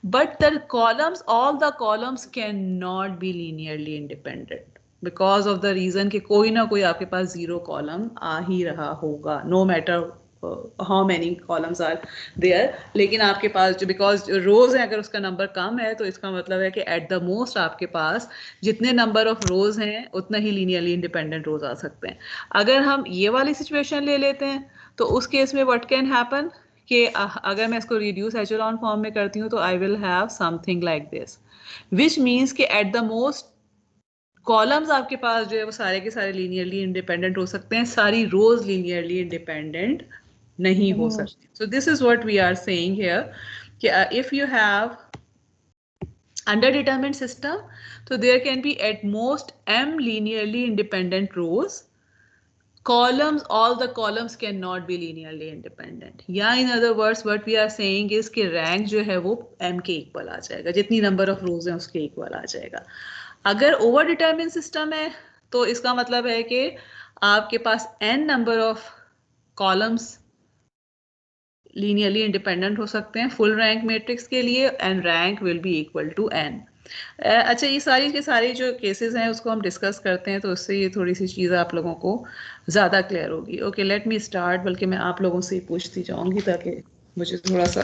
but the columns, all the columns cannot be linearly independent because of the reason कि कोई ना कोई आपके पास 0 कॉलम आ ही रहा होगा, no matter how many columns are there। लेकिन आपके पास जो बिकॉज रोज है, अगर उसका नंबर कम है तो इसका मतलब है कि एट द मोस्ट आपके पास जितने नंबर ऑफ रोज हैं उतना ही लीनियरली इंडिपेंडेंट रोज आ सकते हैं। अगर हम ये वाली सिचुएशन ले लेते हैं तो उस केस में व्हाट कैन हैपन कि अगर मैं इसको रिड्यूस एचेलॉन फॉर्म में करती हूँ तो I will have something like this, which means कि एट द मोस्ट कॉलम्स आपके पास जो है वो सारे के सारे लीनियरली इंडिपेंडेंट हो सकते हैं, सारी रोज लीनियरली इंडिपेंडेंट नहीं हो सकती। So this is what we are saying here कि if you have under determined system, so there can be at most m linearly independent rows, columns, all the columns cannot be linearly independent, या in other words what we are saying is कि rank जो है वो m के equal आ जाएगा, जितनी number of rows हैं उसके इक्वल आ जाएगा। अगर ओवर डिटरमिन सिस्टम है तो इसका मतलब है कि आपके पास n number of columns linearly independent हो सकते हैं फुल रैंक मैट्रिक्स के लिए, and rank will be equal to n। अच्छा, ये सारी के सारी जो केसेस हैं उसको हम डिस्कस करते हैं, तो उससे ये थोड़ी सी चीज़ आप लोगों को ज़्यादा क्लियर होगी। ओके, लेट मी स्टार्ट, बल्कि मैं आप लोगों से ही पूछती जाऊंगी ताकि मुझे थोड़ा सा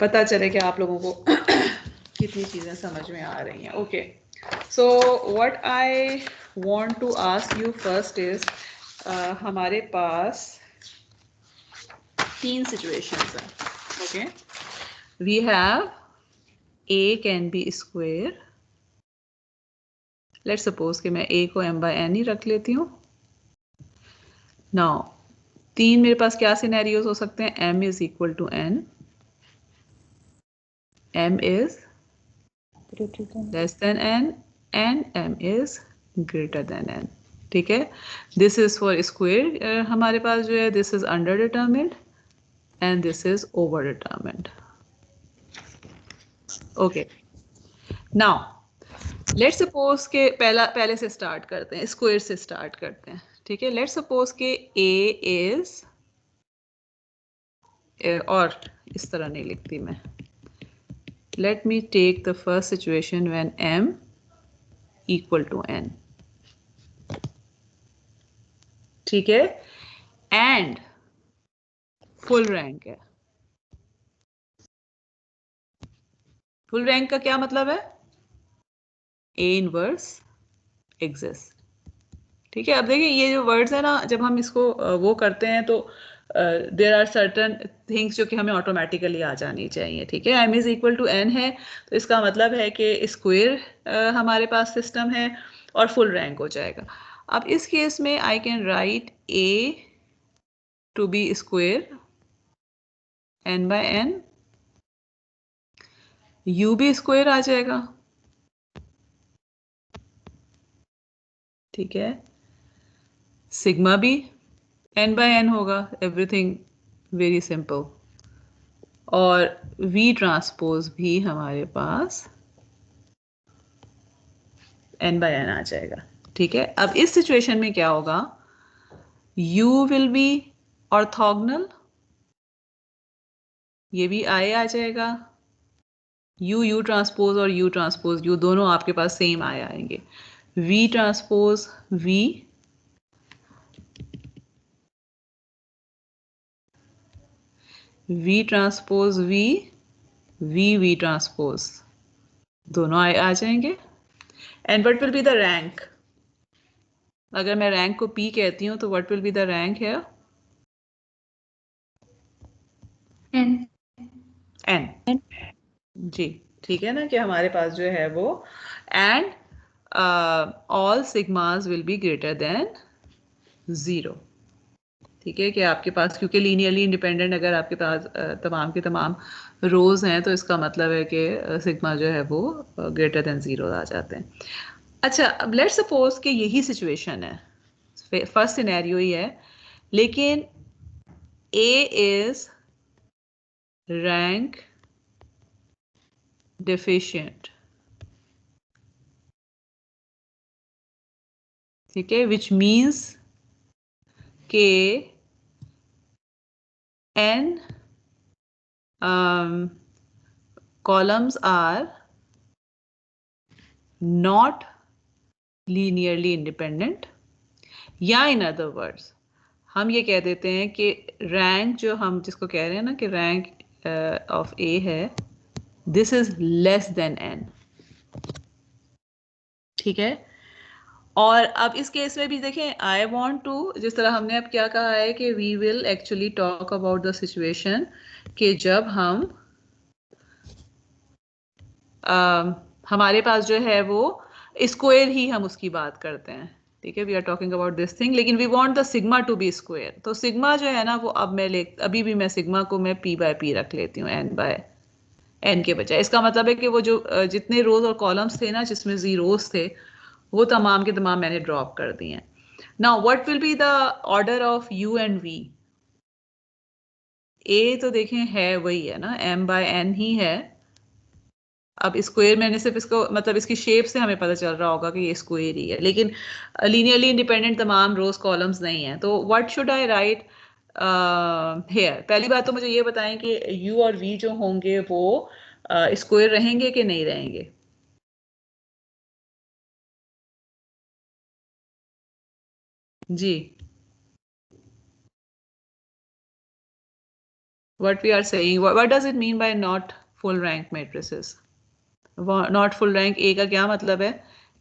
पता चले कि आप लोगों को कितनी चीज़ें समझ में आ रही हैं। Okay, so what I want to ask you first is, हमारे पास 3 situations हैं। Okay, we have A can be square. Let's suppose कि मैं A को m by n ही रख लेती हूँ. Now 3 मेरे पास क्या सिनेरियोज हो सकते हैं? m is equal to n, m is less than n, and m is greater than n. ठीक है, दिस इज फॉर स्क्वायर. हमारे पास जो है this is under determined and this is over determined. Okay, now let's suppose के पहले से start करते हैं, स्क्वायर से स्टार्ट करते हैं. ठीक है, लेट्स सपोज के a इज, और इस तरह नहीं लिखती मैं. Let me take the first situation when m equal to n. ठीक है, एंड फुल रैंक है. फुल रैंक का क्या मतलब है? A inverse exist. ठीक है, अब देखिए ये जो वर्ड्स है ना, जब हम इसको वो करते हैं तो देयर आर सर्टन थिंग्स जो कि हमें ऑटोमेटिकली आ जानी चाहिए. ठीक है, m is equal to n है तो इसका मतलब है कि स्क्वायर हमारे पास सिस्टम है और फुल रैंक हो जाएगा. अब इस केस में I can write a to be square n by n, u भी स्क्वायर आ जाएगा. ठीक है, सिग्मा भी n by n होगा. Everything very simple. और v ट्रांसपोज भी हमारे पास n by n आ जाएगा. ठीक है, अब इस सिचुएशन में क्या होगा? u विल बी ऑर्थोगोनल, ये भी I आ जाएगा. u ट्रांसपोज और u ट्रांसपोज u दोनों आपके पास सेम I आएंगे. v transpose v, v transpose v, v transpose दोनों आ जाएंगे. And what will be the rank? अगर मैं रैंक को p कहती हूँ तो what will be the rank है? n. जी, ठीक है ना, कि हमारे पास जो है वो and all sigmas will be greater than 0. ठीक है, कि आपके पास क्योंकि लीनियरली इंडिपेंडेंट अगर आपके पास तमाम के तमाम रोज हैं तो इसका मतलब है कि सिग्मा जो है वो ग्रेटर देन 0 आ जाते हैं. अच्छा, अब लेट्स सपोज कि यही सिचुएशन है, फर्स्ट सिनेरियो ही है, लेकिन A इज रैंक deficient. ठीक है, which means के n columns are not linearly independent. या in other words हम ये कह देते हैं कि रैंक जो हम जिसको कह रहे हैं ना कि रैंक ऑफ A है, this is less than n. ठीक है, और अब इस केस में भी देखें, आई वॉन्ट टू, जिस तरह हमने अब क्या कहा है कि we will actually talk about the situation कि जब हम हमारे पास जो है वो स्क्वायर ही हम उसकी बात करते हैं. ठीक है, we are talking about this thing, लेकिन we want the sigma to be square. तो सिग्मा जो है ना वो अब अभी भी मैं सिग्मा को मैं p by p रख लेती हूँ n by n के बजाय. इसका मतलब है कि वो जो जितने रोज और कॉलम्स थे ना जिसमें जीरोस थे वो तमाम के तमाम मैंने ड्रॉप कर दिए हैं. Now what will be the order of u and v? a तो देखें है वही है ना, m by n ही है. अब स्क्वायर मैंने सिर्फ इसको मतलब इसकी शेप से हमें पता चल रहा होगा कि ये स्क्वायर ही है, लेकिन लीनियरली इंडिपेंडेंट तमाम रोज कॉलम्स नहीं है. तो what should I right here? पहली बात तो मुझे ये बताएं कि u और v जो होंगे वो स्क्वायर रहेंगे कि नहीं रहेंगे? जी, what we are saying, what does it mean by not full rank matrices? Not full rank A का क्या मतलब है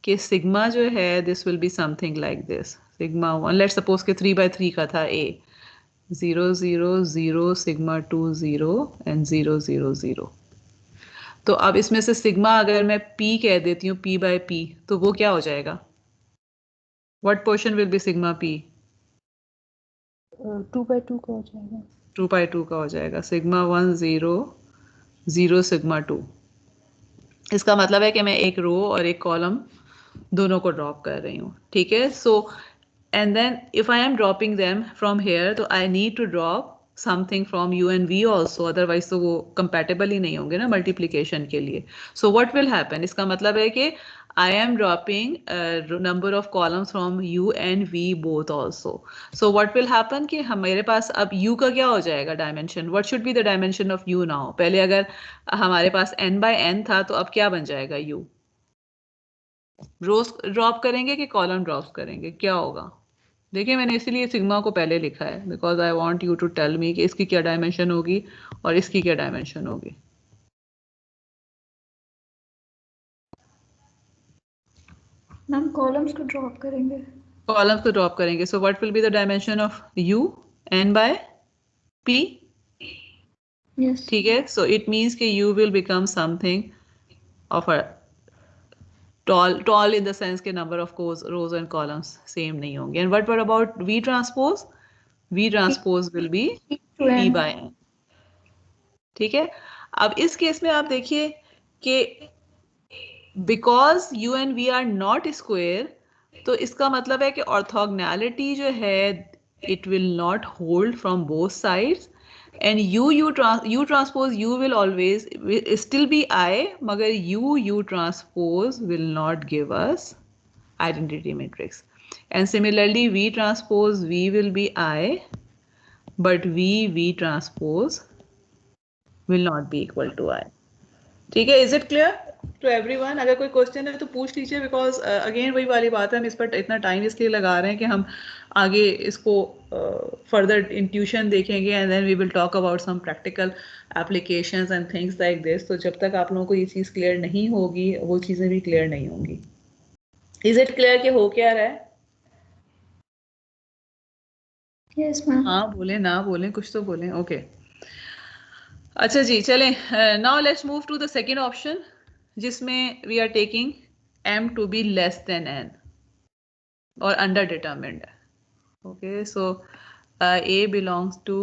कि सिग्मा जो है this will B something like this. Sigma 1, let suppose के 3 by 3 का था ए, 0 0 0 सिग्मा 2 0 एंड 0 0 0. तो अब इसमें से सिग्मा अगर मैं P कह देती हूँ P by P, तो वो क्या हो जाएगा? What portion will be sigma P? 2/2 का हो जाएगा। 2/2 का हो जाएगा। Sigma 1 0 0 sigma 2। इसका मतलब है कि मैं एक रो और एक कॉलम दोनों को ड्रॉप कर रही हूँ, ठीक है। So and then if I am dropping them from here, तो I need to drop something from you and we also, otherwise तो वो कंपेटेबल ही नहीं होंगे ना मल्टीप्लीकेशन के लिए। सो व्हाट विल हैपन, इसका मतलब है कि I am dropping a number of columns from U and V both also. So what will happen कि हमारे पास अब U का क्या हो जाएगा dimension? What should be the dimension of U now? पहले अगर हमारे पास n by n था, तो अब क्या बन जाएगा U? रोज ड्रॉप करेंगे कि कॉलम ड्रॉप करेंगे, क्या होगा? देखिए मैंने इसीलिए सिग्मा को पहले लिखा है, because I want you to tell me कि इसकी क्या डायमेंशन होगी और इसकी क्या डायमेंशन होगी। मैम कॉलम्स को ड्रॉप करेंगे। कॉलम्स को ड्रॉप करेंगे, सो what will be the dimension of U? n by P। Yes ठीक है, सो इट मीन्स कि U will become something of a tall in the sense के number of rows and columns same नहीं होंगे। And what about V transpose? V transpose will be P by N। ठीक है, अब इस केस में आप देखिए कि because U and V are not square, तो इसका मतलब है कि ऑर्थोगोनैलिटी जो है it will not hold from both sides, and U transpose U will always still be I, मगर U transpose will not give us identity matrix. And similarly V transpose V will be I, but V transpose will not be equal to I. ठीक है, is it clear to everyone? अगर कोई question है तो पूछ लीजिए, because again वही वाली बात है, हम इस पर इतना टाइम इसलिए लगा रहे हैं कि हम आगे इसको फर्दर इन ट्यूशन देखेंगे, and then we will talk about some practical applications and things like this. तो जब तक आप लोगों को ये चीज़ क्लियर नहीं होगी, वो चीज़ें भी क्लियर नहीं होंगी। इज इट क्लियर कि हो क्या रहा है? Yes ma'am. हाँ बोलें ना बोलें, कुछ तो बोलें। ओके अच्छा जी, चलें। Now let's move to the second option, जिसमें we are taking m to be less than n और अंडर डिटर्मिन्ड है। Okay, so a belongs to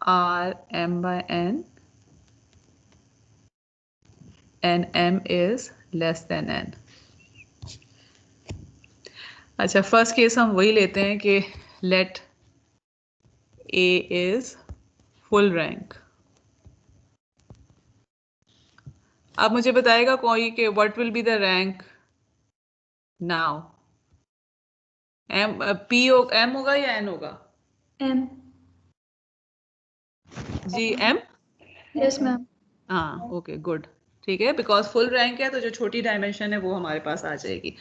R m by n and m is less than n। अच्छा, first case हम वही लेते हैं कि let a is full rank। अब मुझे बताएगा कोई कि what will be the rank now? m होगा या n होगा? एम। जी m। Yes ma'am. हाँ ओके गुड, ठीक है, बिकॉज फुल रैंक है तो जो छोटी डायमेंशन है वो हमारे पास आ जाएगी।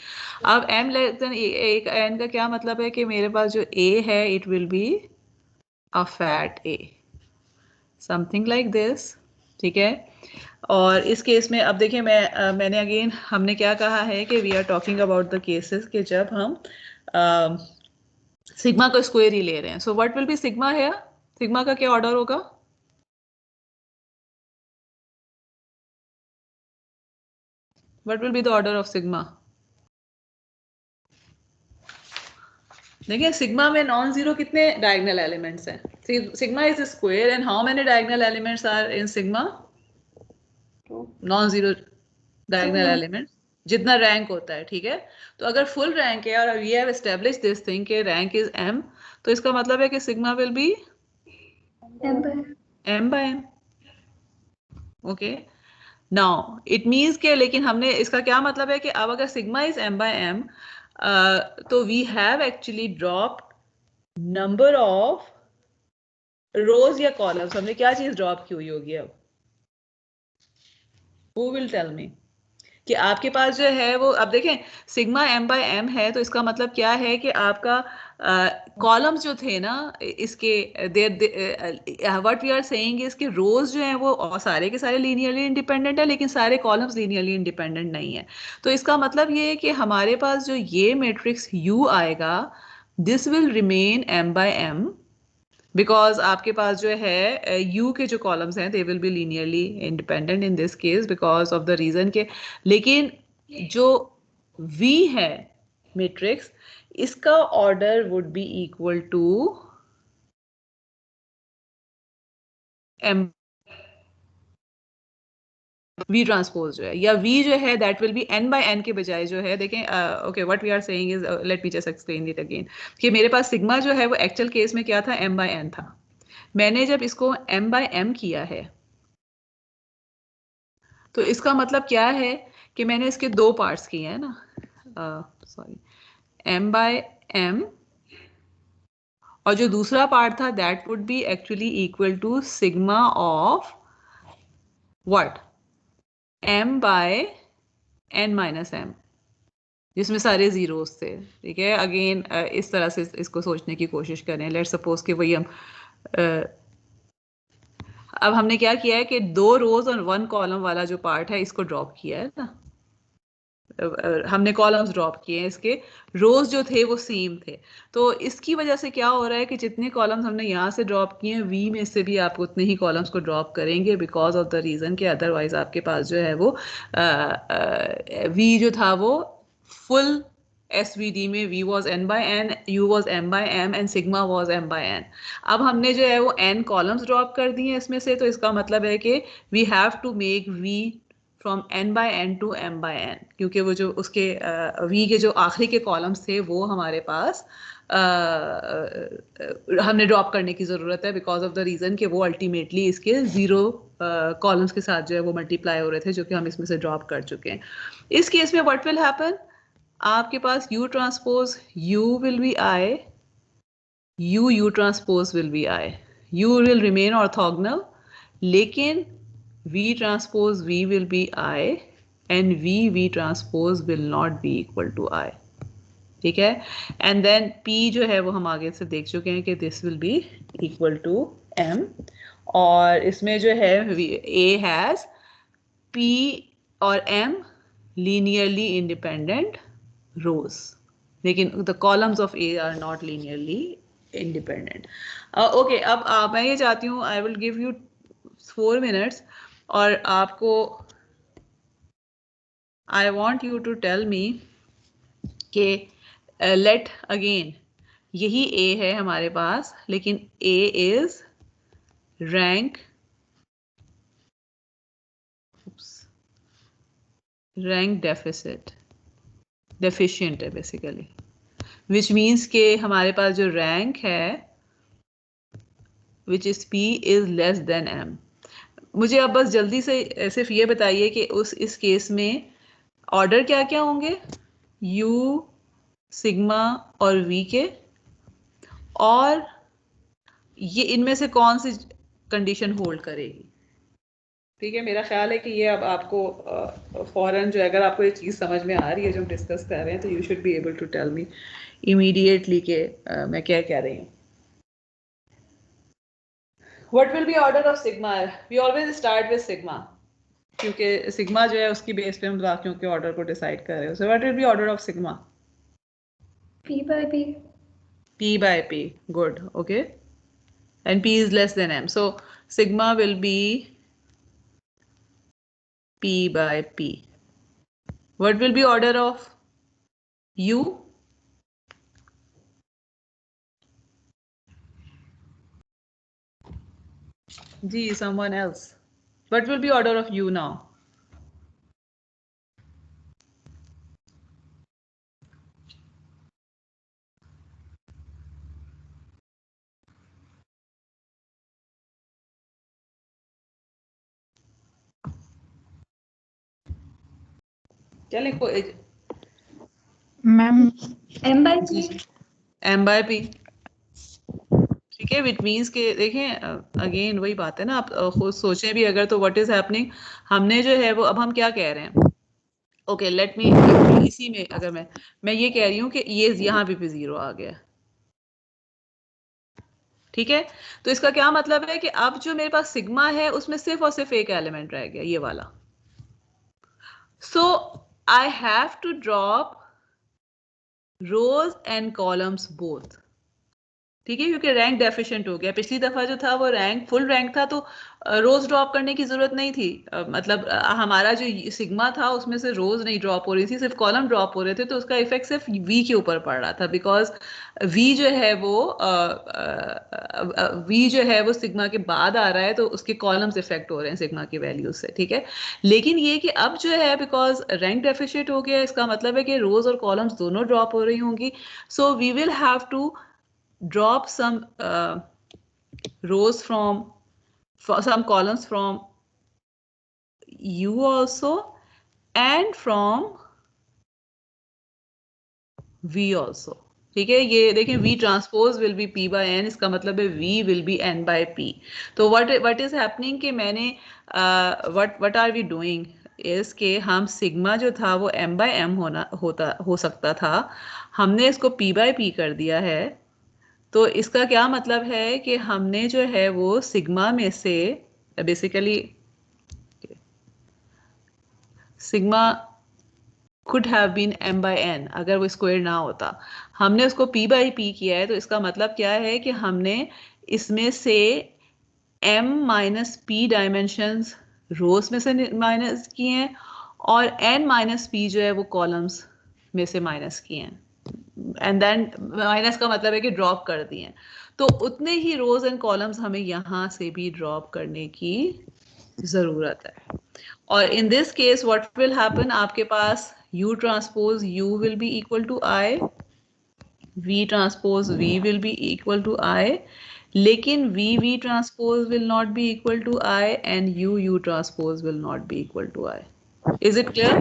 अब m लेस देन एक n का क्या मतलब है कि मेरे पास जो a है it will be a fat a, something like this. ठीक है, और इस केस में अब देखिए मैंने अगेन हमने क्या कहा है कि we are talking about the cases कि जब हम सिग्मा को स्क्वायर ही ले रहे हैं। So what will be sigma है? सिग्मा का क्या ऑर्डर होगा? What will be the order of sigma? देखिए सिग्मा में नॉन जीरो कितने डायगोनल एलिमेंट्स हैं? Sigma is square and how many diagonal elements are in sigma? Non zero diagonal elements, जितना rank होता है। ठीक है, तो अगर फुल रैंक है और we have establish this thing के रैंक इज m, तो इसका मतलब है कि sigma will be m by m। Okay, now it means के, लेकिन हमने इसका क्या मतलब है कि अब अगर sigma is m by m, तो we have actually dropped number of rows या कॉलम्स। हमने क्या चीज ड्रॉप की हुई होगी? अब हु विल टेल मी कि आपके पास जो है वो, अब देखें सिग्मा m by m है, तो इसका मतलब क्या है कि आपका कॉलम्स जो थे ना इसके, what we are saying is कि रोज जो हैं वो सारे के सारे लीनियरली इंडिपेंडेंट है, लेकिन सारे कॉलम्स लीनियरली इंडिपेंडेंट नहीं है। तो इसका मतलब ये है कि हमारे पास जो ये मैट्रिक्स U आएगा, this will remain m by m, because आपके पास जो है यू के जो कॉलम्स हैं they will be linearly independent in this case because of the reason के, लेकिन जो वी है मैट्रिक्स इसका order would be equal to M V transpose जो है, या वी जो है that will be n by n के बजाय जो है, देखें okay what we are saying is, let me just explain it again, कि मेरे पास सिग्मा जो है वो एक्चुअल केस में क्या था, m बाय n था। मैंने जब इसको m बाय m किया है तो इसका मतलब क्या है कि मैंने इसके दो पार्ट्स किए हैं ना, सॉरी m बाय m, और जो दूसरा पार्ट था that would be actually equal to sigma of what, m by n minus m, जिसमें सारे जीरोस थे। ठीक है, अगेन इस तरह से इसको सोचने की कोशिश करें। लेट्स सपोज कि वही हम अब हमने क्या किया है कि 2 रोज और 1 कॉलम वाला जो पार्ट है इसको ड्रॉप किया है ना, हमने कॉलम्स ड्रॉप किए हैं, इसके रोज जो थे वो सेम थे। तो इसकी वजह से क्या हो रहा है कि जितने कॉलम्स हमने यहाँ से ड्रॉप किए हैं वी में से भी आप उतने ही कॉलम्स को ड्रॉप करेंगे, बिकॉज ऑफ द रीजन कि अदरवाइज आपके पास जो है वो वी जो था वो फुल SVD में v was n by n, u was m by m and sigma was m by n। अब हमने जो है वो n कॉलम्स ड्रॉप कर दिए हैं इसमें से, तो इसका मतलब है कि we have to make v from n by n to m by n, क्योंकि वो जो उसके v के जो आखिरी के कॉलम्स थे वो हमारे पास हमने ड्रॉप करने की ज़रूरत है, बिकॉज ऑफ द रीज़न कि वो अल्टीमेटली इसके 0 कॉलम्स के साथ जो है वो मल्टीप्लाई हो रहे थे, जो कि हम इसमें से ड्रॉप कर चुके हैं। इस केस में व्हाट विल हैपन, आपके पास u transpose u will B i, u transpose will B i, u will remain orthogonal, लेकिन v transpose v will be I and v transpose will not be equal to I। ठीक है, and then p जो है वो हम आगे से देख चुके हैं कि this will be equal to m, और इसमें जो है a has p और m linearly independent rows, लेकिन the columns of a are not linearly independent। Okay, अब मैं ये चाहती हूँ I will give you 4 minutes और आपको I want you to tell me कि let again यही A है हमारे पास, लेकिन A is rank deficient है basically, which means कि हमारे पास जो rank है which is P is less than M। मुझे अब बस जल्दी से सिर्फ ये बताइए कि इस केस में ऑर्डर क्या क्या होंगे, U, सिग्मा और V के, और ये इनमें से कौन सी कंडीशन होल्ड करेगी। ठीक है, मेरा ख्याल है कि ये अब आपको फौरन जो अगर आपको ये चीज़ समझ में आ रही है जो हम डिस्कस कर रहे हैं, तो you should be able to tell me immediately कि मैं क्या कह रही हूँ। What will be order of sigma, we always start with sigma, क्योंकि सिग्मा जो है उसकी बेस पे हम बाकियों के ऑर्डर को डिसाइड कर रहे हो। सो what will be order of sigma, p by p, p by p, good, okay, and p is less than m, so sigma will be p by p। What will be order of u, जी someone else, what will be order of u now, चले कोई ma'am m by p, m by p। ठीक है, विच means के देखें again वही बात है ना, आप खुद सोचें भी अगर तो व्हाट इज हैपनिंग, हमने जो है वो अब हम क्या कह रहे हैं, ओके लेट मी, इसी में अगर मैं ये कह रही हूँ कि ये यहाँ पे भी 0 आ गया। ठीक है, तो इसका क्या मतलब है कि अब जो मेरे पास सिग्मा है उसमें सिर्फ और सिर्फ एक एलिमेंट रह गया, ये वाला। So I have to drop rows and columns both। ठीक है, क्योंकि रैंक डेफिशिएंट हो गया। पिछली दफा जो था वो रैंक फुल रैंक था, तो रोज ड्रॉप करने की जरूरत नहीं थी। मतलब हमारा जो सिग्मा था उसमें से रोज नहीं ड्रॉप हो रही थी, सिर्फ कॉलम ड्रॉप हो रहे थे, तो उसका इफेक्ट सिर्फ वी के ऊपर पड़ रहा था, बिकॉज वी जो है वो सिग्मा के बाद आ रहा है, तो उसके कॉलम्स इफेक्ट हो रहे हैं सिग्मा की वैल्यू से। ठीक है, लेकिन ये कि अब जो है बिकॉज रैंक डेफिशिएंट हो गया, इसका मतलब है कि रोज और कॉलम्स दोनों ड्रॉप हो रही होंगी, so we will have to drop some rows from some columns from U also and from V also. ठीक है, ये देखिए V transpose will B P by N, इसका मतलब है V will be N by P। तो what is happening कि मैंने what are we doing is कि हम सिग्मा जो था वो M by M हो सकता था, हमने इसको P by P कर दिया है। तो इसका क्या मतलब है कि हमने जो है वो सिग्मा में से basically sigma could have been m by n, अगर वो स्क्वायर ना होता, हमने उसको p by p किया है, तो इसका मतलब क्या है कि हमने इसमें से m माइनस p डायमेंशंस रोज में से माइनस किए हैं और n माइनस p जो है वो कॉलम्स में से माइनस किए हैं, एंड देन माइनस का मतलब है कि ड्रॉप कर दिए हैं। तो उतने ही रोज एंड कॉलम्स हमें यहाँ से भी ड्रॉप करने की जरूरत है। और in this case what will happen, आपके पास U transpose U will be equal to I, V transpose V will be equal to I, लेकिन V transpose will not be equal to I and U transpose will not be equal to I। Is it clear?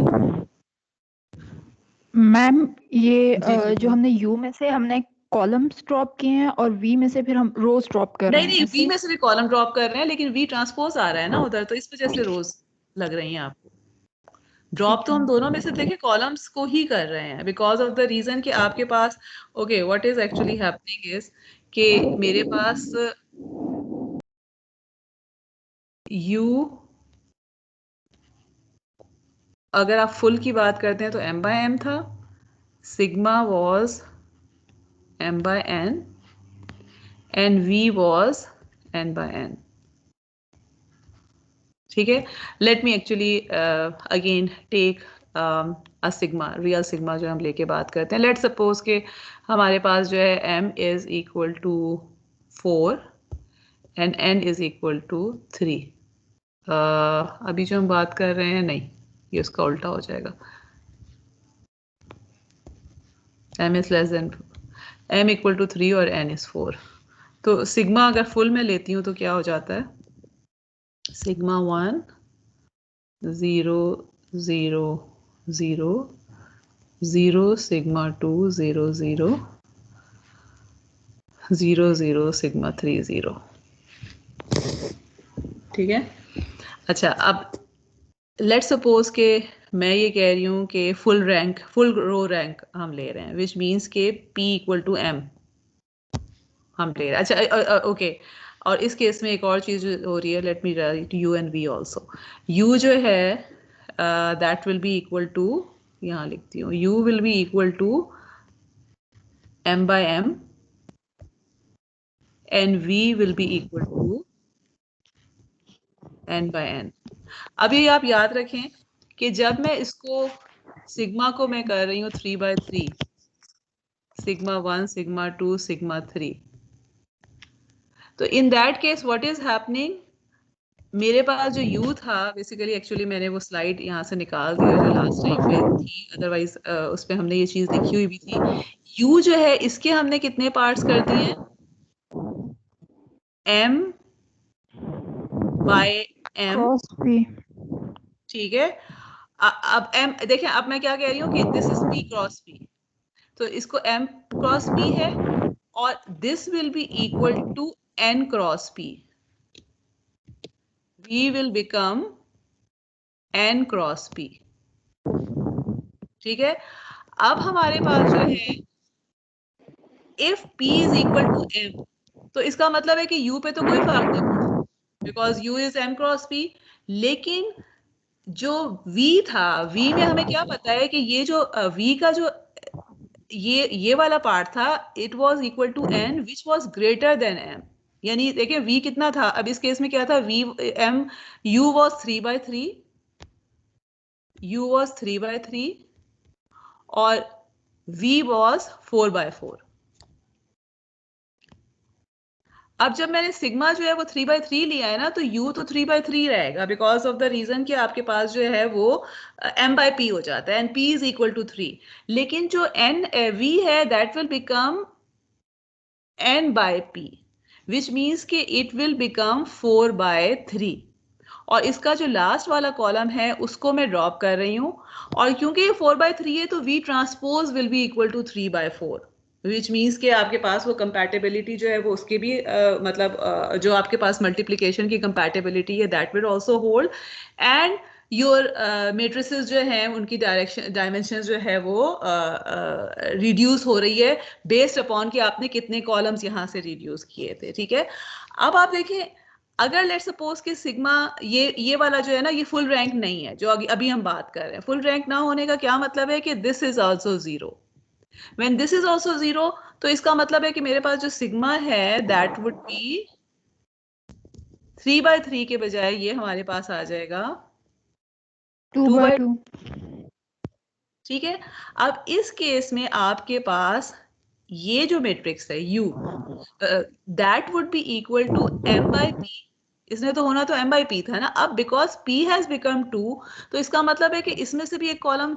Ma'am ये जी, जो हमने U में से हमने columns drop किए हैं और V में से फिर हम रोज ड्रॉप कर रहे नहीं हैं नहीं, ऐसे? V में से भी कॉलम ड्रॉप कर रहे हैं, लेकिन V ट्रांसपोज आ रहा है ना उधर, तो इस वजह से रोज लग रही हैं आपको। ड्रॉप ठीक तो है। हम दोनों में से देखिए कॉलम्स को ही कर रहे हैं, बिकॉज ऑफ द रीजन कि आपके पास okay what is actually happening is कि मेरे पास U, अगर आप फुल की बात करते हैं तो m by m था, sigma was m by n and V was n by n। ठीक है, let me actually again take a sigma, real sigma जो हम लेके बात करते हैं। लेट सपोज के हमारे पास जो है m is equal to 4 and n is equal to 3। अभी जो हम बात कर रहे हैं, नहीं ये उसका उल्टा हो जाएगा, m is less than m equal to 3 और n इज 4। तो सिग्मा अगर फुल में लेती हूँ तो क्या हो जाता है, सिग्मा 1 0 0 0 0 सिग्मा 2 0 0 0 0 सिग्मा 3 0। ठीक है, अच्छा अब लेट सपोज के मैं ये कह रही हूँ कि फुल रो रैंक हम ले रहे हैं, विच मीन्स के P इक्वल टू M हम ले रहे हैं। अच्छा ओके, और इस केस में एक और चीज हो रही है, let me write U and V also. U जो है that will be equal to, यहाँ लिखती हूँ, U will be equal to M by M and V will be equal to N by N। अब ये आप याद रखें कि जब मैं इसको सिग्मा को मैं कर रही हूँ 3 by 3, सिग्मा 1 सिग्मा 2 सिग्मा 3, तो in that case what is happening, मेरे पास जो U था बेसिकली, एक्चुअली मैंने वो स्लाइड यहाँ से निकाल दिया जो लास्ट टाइम पे थी, अदरवाइज उस पे हमने ये चीज लिखी हुई भी थी। U जो है इसके हमने कितने पार्ट्स कर दिए हैं, M by M, cross P। ठीक है। अब M देखें, अब मैं क्या कह रही हूँ कि this is P cross P, तो इसको M क्रॉस P है और this will be equal to N cross P, V will become N cross P। ठीक है, अब हमारे पास जो है if P is equal to M, तो इसका मतलब है कि U पे तो कोई फर्क नहीं पड़ता because U is M cross P, लेकिन जो V था, V में हमें क्या पता है कि ये जो V का जो ये वाला पार्ट था, it was equal to n which was greater than m, यानी देखिए v कितना था, अब इस केस में क्या था, v m u was 3/3, u was 3/3 और v वाज 4/4। अब जब मैंने सिग्मा जो है वो 3/3 लिया है ना, तो u तो 3/3 रहेगा, बिकॉज ऑफ द रीजन कि आपके पास जो है वो m/p हो जाता है and p is equal to 3। लेकिन जो v है that will become n/p, which means कि इट विल बिकम 4/3। और इसका जो लास्ट वाला कॉलम है उसको मैं ड्रॉप कर रही हूँ, और क्योंकि ये 4/3 है तो v transpose will be equal to 3/4, which means कि आपके पास वो कंपैटिबिलिटी जो है वो उसके भी मतलब जो आपके पास मल्टीप्लिकेशन की कंपैटिबिलिटी है that will also hold, and your matrices जो हैं उनकी डायमेंशन जो है वो रिड्यूस हो रही है बेस्ड अपॉन कि आपने कितने कॉलम्स यहाँ से रिड्यूस किए थे। ठीक है, अब आप देखें, अगर लेट सपोज कि सिग्मा ये वाला जो है ना ये फुल रैंक नहीं है, जो अभी हम बात कर रहे हैं, फुल रैंक ना होने का क्या मतलब है कि this is also zero. When this is also zero तो इसका मतलब है कि मेरे पास जो सिग्मा है दैट वुड बी 3/3 के बजाय ये हमारे पास आ जाएगा 2/2। ठीक है, अब इस केस में आपके पास ये जो मैट्रिक्स है u that would be equal to m/p, इसने तो होना तो m/p था ना, अब बिकॉज p हैज बिकम 2 तो इसका मतलब है कि इसमें से भी एक कॉलम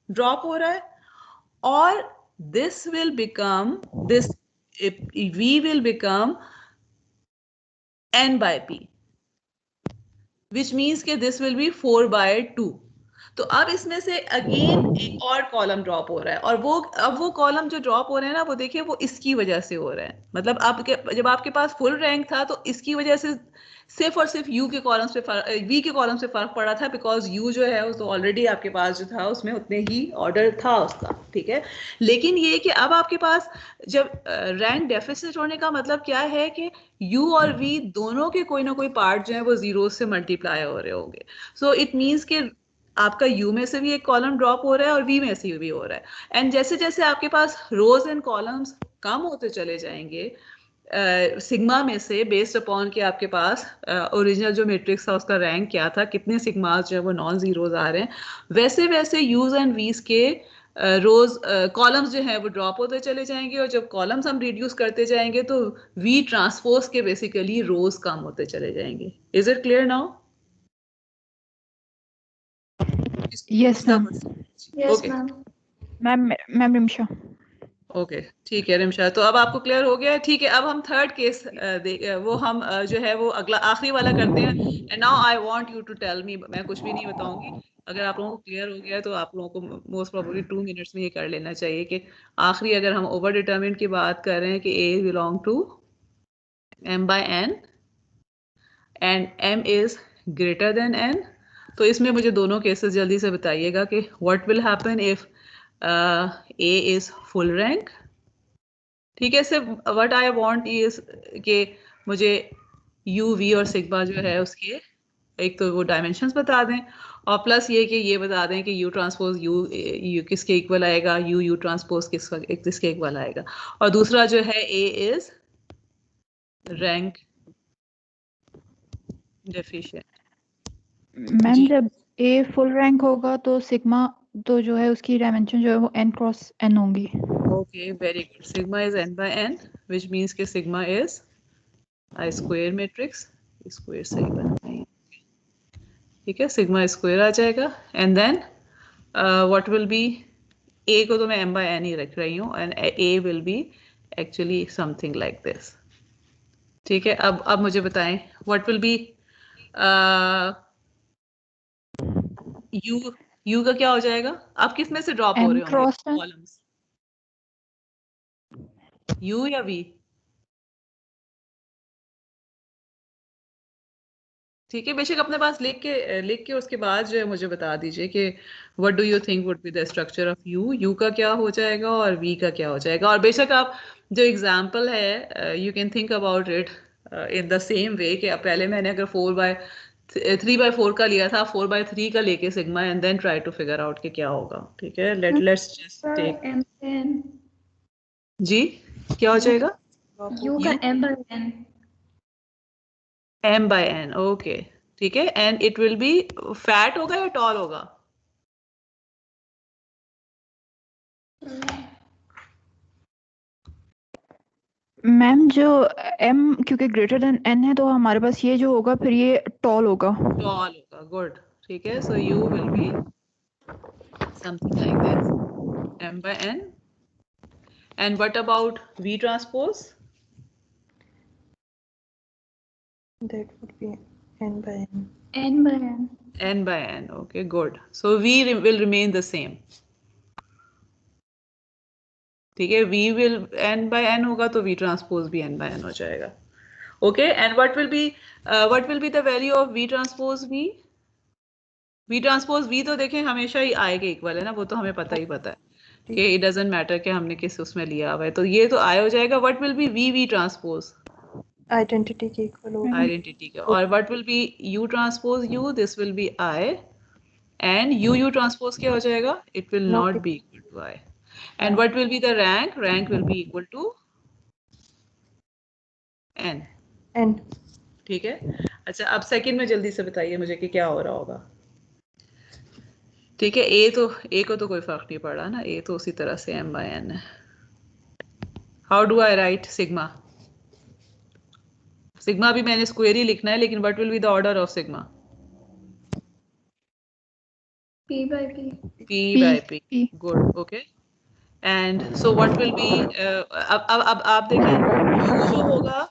ड्रॉप हो रहा है, और this will become this v will become n/p, which means कि this will be 4/2। तो अब इसमें से अगेन एक और कॉलम ड्रॉप हो रहा है, और वो कॉलम जो ड्रॉप हो रहे हैं ना वो देखिए वो इसकी वजह से हो रहा है, मतलब आपके जब आपके पास फुल रैंक था तो इसकी वजह से सिर्फ और सिर्फ u के कॉलम्स पे v के कॉलम से फर्क पड़ा था, बिकॉज u जो है वो तो ऑलरेडी आपके पास जो था उसमें उतने ही ऑर्डर था उसका। ठीक है, लेकिन ये कि अब आपके पास जब रैंक डेफिसिट होने का मतलब क्या है कि u और v दोनों के कोई ना कोई पार्ट जो है वो जीरो से मल्टीप्लाई हो रहे होंगे, सो इट मीन्स कि आपका u में से भी एक कॉलम ड्रॉप हो रहा है और v में से भी हो रहा है, एंड जैसे जैसे आपके पास रोज एंड कॉलम्स कम होते चले जाएंगे सिग्मा में से, बेस्ड अपॉन कि आपके पास ओरिजिनल जो मैट्रिक्स था उसका रैंक क्या था, कितने सिग्मास जो है वो नॉन जीरोज आ रहे हैं, वैसे वैसे यूज एंड वीज के रोज कॉलम्स जो है वो ड्रॉप होते चले जाएंगे, और जब कॉलम्स हम रिड्यूस करते जाएंगे तो वी ट्रांसपोज के बेसिकली रोज कम होते चले जाएंगे। Is it clear now? Yes ma'am. Yes ma'am. Ma'am Rimsha. Okay ठीक है रिमशा, तो अब आपको क्लियर हो गया है। ठीक है, अब हम थर्ड केस वो हम जो है वो अगला आखिरी वाला करते हैं। And now I want you to tell me, मैं कुछ भी नहीं बताऊंगी, अगर आप लोगों को क्लियर हो गया है तो आप लोगों को मोस्ट प्रोबेबली 2 मिनट्स में ये कर लेना चाहिए कि आखिरी अगर हम ओवर डिटरमिनेंट की बात कर रहे हैं कि a belong to m/n and m is greater than n, तो इसमें मुझे दोनों केसेस जल्दी से बताइएगा कि what will happen if a is full rank। ठीक है, सिर्फ व्हाट आई वांट इज कि मुझे u v और सिग्मा जो है उसके एक तो वो डायमेंशंस बता दें, और प्लस ये बता दें कि u ट्रांसपोज u किसके इक्वल आएगा, u ट्रांसपोज किसके इक्वल आएगा, और दूसरा जो है a is rank deficient. Ma'am जब a फुल रैंक होगा तो सिग्मा तो जो है उसकी डायमेंशन जो है वो n×n होंगी। Okay very good, sigma is n/n which means कि sigma is a square matrix, square सही बनता है, ठीक है, सिग्मा स्क्वायर आ जाएगा, and then what will be, a को तो मैं m/n ही रख रही हूँ, and a will be actually something like this. ठीक है, अब मुझे बताएं व्हाट विल बी u का क्या हो जाएगा, आप किस में से ड्रॉप हो रहे होंगे कॉलम्स, u या v? ठीक है, बेशक अपने पास लिख के उसके बाद जो है मुझे बता दीजिए कि what do you think would be the structure of you का क्या हो जाएगा और v का क्या हो जाएगा, और बेशक आप जो एग्जांपल है you can think about it in the same way कि अब पहले मैंने अगर 3/4 का लिया था, 4/3 का लेके sigma and then try to figure out कि क्या होगा. ठीक है, लेट्स जस्ट टेक. जी क्या हो जाएगा? U का m/n. m/n. ओके ठीक है. And it will B fat होगा या टॉल होगा? मैम जो m क्योंकि ग्रेटर देन n है तो हमारे पास ये जो होगा फिर ये टॉल होगा. टॉल होगा. गुड. ठीक है. सो u will B something like this, m/n. And what about v transpose? That would be n/n. n/n. n/n. Okay, good. So v will remain the same. ठीक है. v will n/n होगा तो v transpose भी n/n हो जाएगा. Okay. And what will be the value of v transpose v? v transpose v तो देखें हमेशा ही i के इक्वल है ना, वो तो हमें पता है कि it doesn't matter कि हमने किस उसमें लिया हुआ है, तो ये तो i हो जाएगा. What will be v transpose? Identity के इक्वल होगा. आइडेंटिटी का. और what will be u transpose u? This will be i. And u transpose क्या हो जाएगा? It will not be equal to i. And what will be the rank? Rank will be equal to n. n. ठीक है. अच्छा, अब second में जल्दी से बताइए मुझे कि क्या हो रहा होगा. ठीक है. a को तो कोई फर्क नहीं पड़ रहा ना, a तो उसी तरह से m/n है. How do I right sigma? Sigma भी मैंने स्क्वायर ही लिखना है, लेकिन what will be the order of sigma? p/p. p/p. Good. Okay. And so what will B, अब आप देखें u जो होगा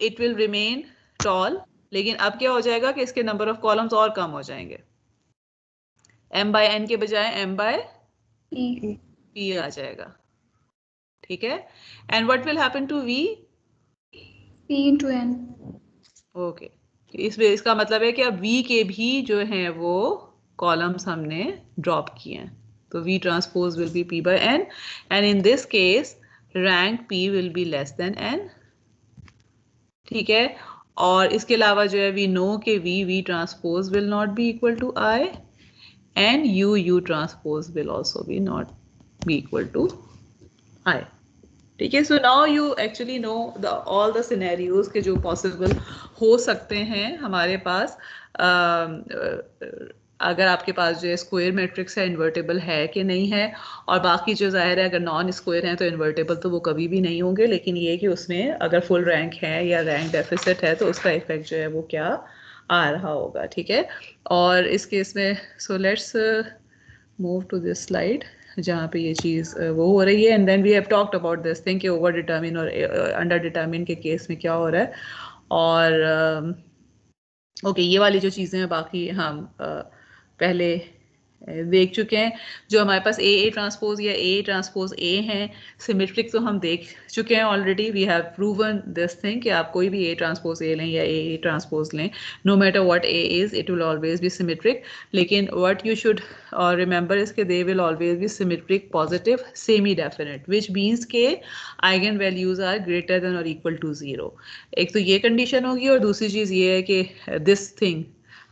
इट विल रिमेन टॉल, लेकिन अब क्या हो जाएगा कि इसके नंबर ऑफ कॉलम्स और कम हो जाएंगे. m/n के बजाय m/p आ जाएगा. ठीक है. And what will happen to v? p/n. Okay. इसका मतलब है कि अब v के भी जो हैं वो कॉलम्स हमने ड्रॉप किए हैं, तो v transpose will be p/n and in this case rank p will be less than n. ठीक है. और इसके अलावा जो है वी नो कि v transpose will not be equal to i and u transpose will also be not be equal to i. ठीक है. So now you actually know all the scenarios के जो possible हो सकते हैं हमारे पास. अगर आपके पास जो है स्क्वायर मैट्रिक्स है, इन्वर्टेबल है कि नहीं है, और बाकी जो जाहिर है अगर नॉन स्क्वायर हैं तो इन्वर्टेबल तो वो कभी भी नहीं होंगे, लेकिन ये कि उसमें अगर फुल रैंक है या रैंक डेफिसिट है तो उसका इफेक्ट जो है वो क्या आ रहा होगा. ठीक है. और इस केस में so let's move to this slide जहाँ पे ये चीज़ वो हो रही है. And then we have talked about this thing कि ओवर डिटर्मिन और अंडर डिटर्मिन के केस में क्या हो रहा है. और ओके, ये वाली जो चीज़ें हैं बाकी हम पहले देख चुके हैं. जो हमारे पास ए ट्रांसपोज या ए ट्रांसपोज ए हैं, सिमेट्रिक तो हम देख चुके हैं already. We have proven this thing कि आप कोई भी ए ट्रांसपोज ए लें या ए ट्रांसपोज लें, no matter what A is, it will always be symmetric. लेकिन what you should remember is के they will always be symmetric positive semi definite, which means के eigen values are greater than और equal to 0. एक तो ये condition होगी, और दूसरी चीज़ ये है कि दिस थिंग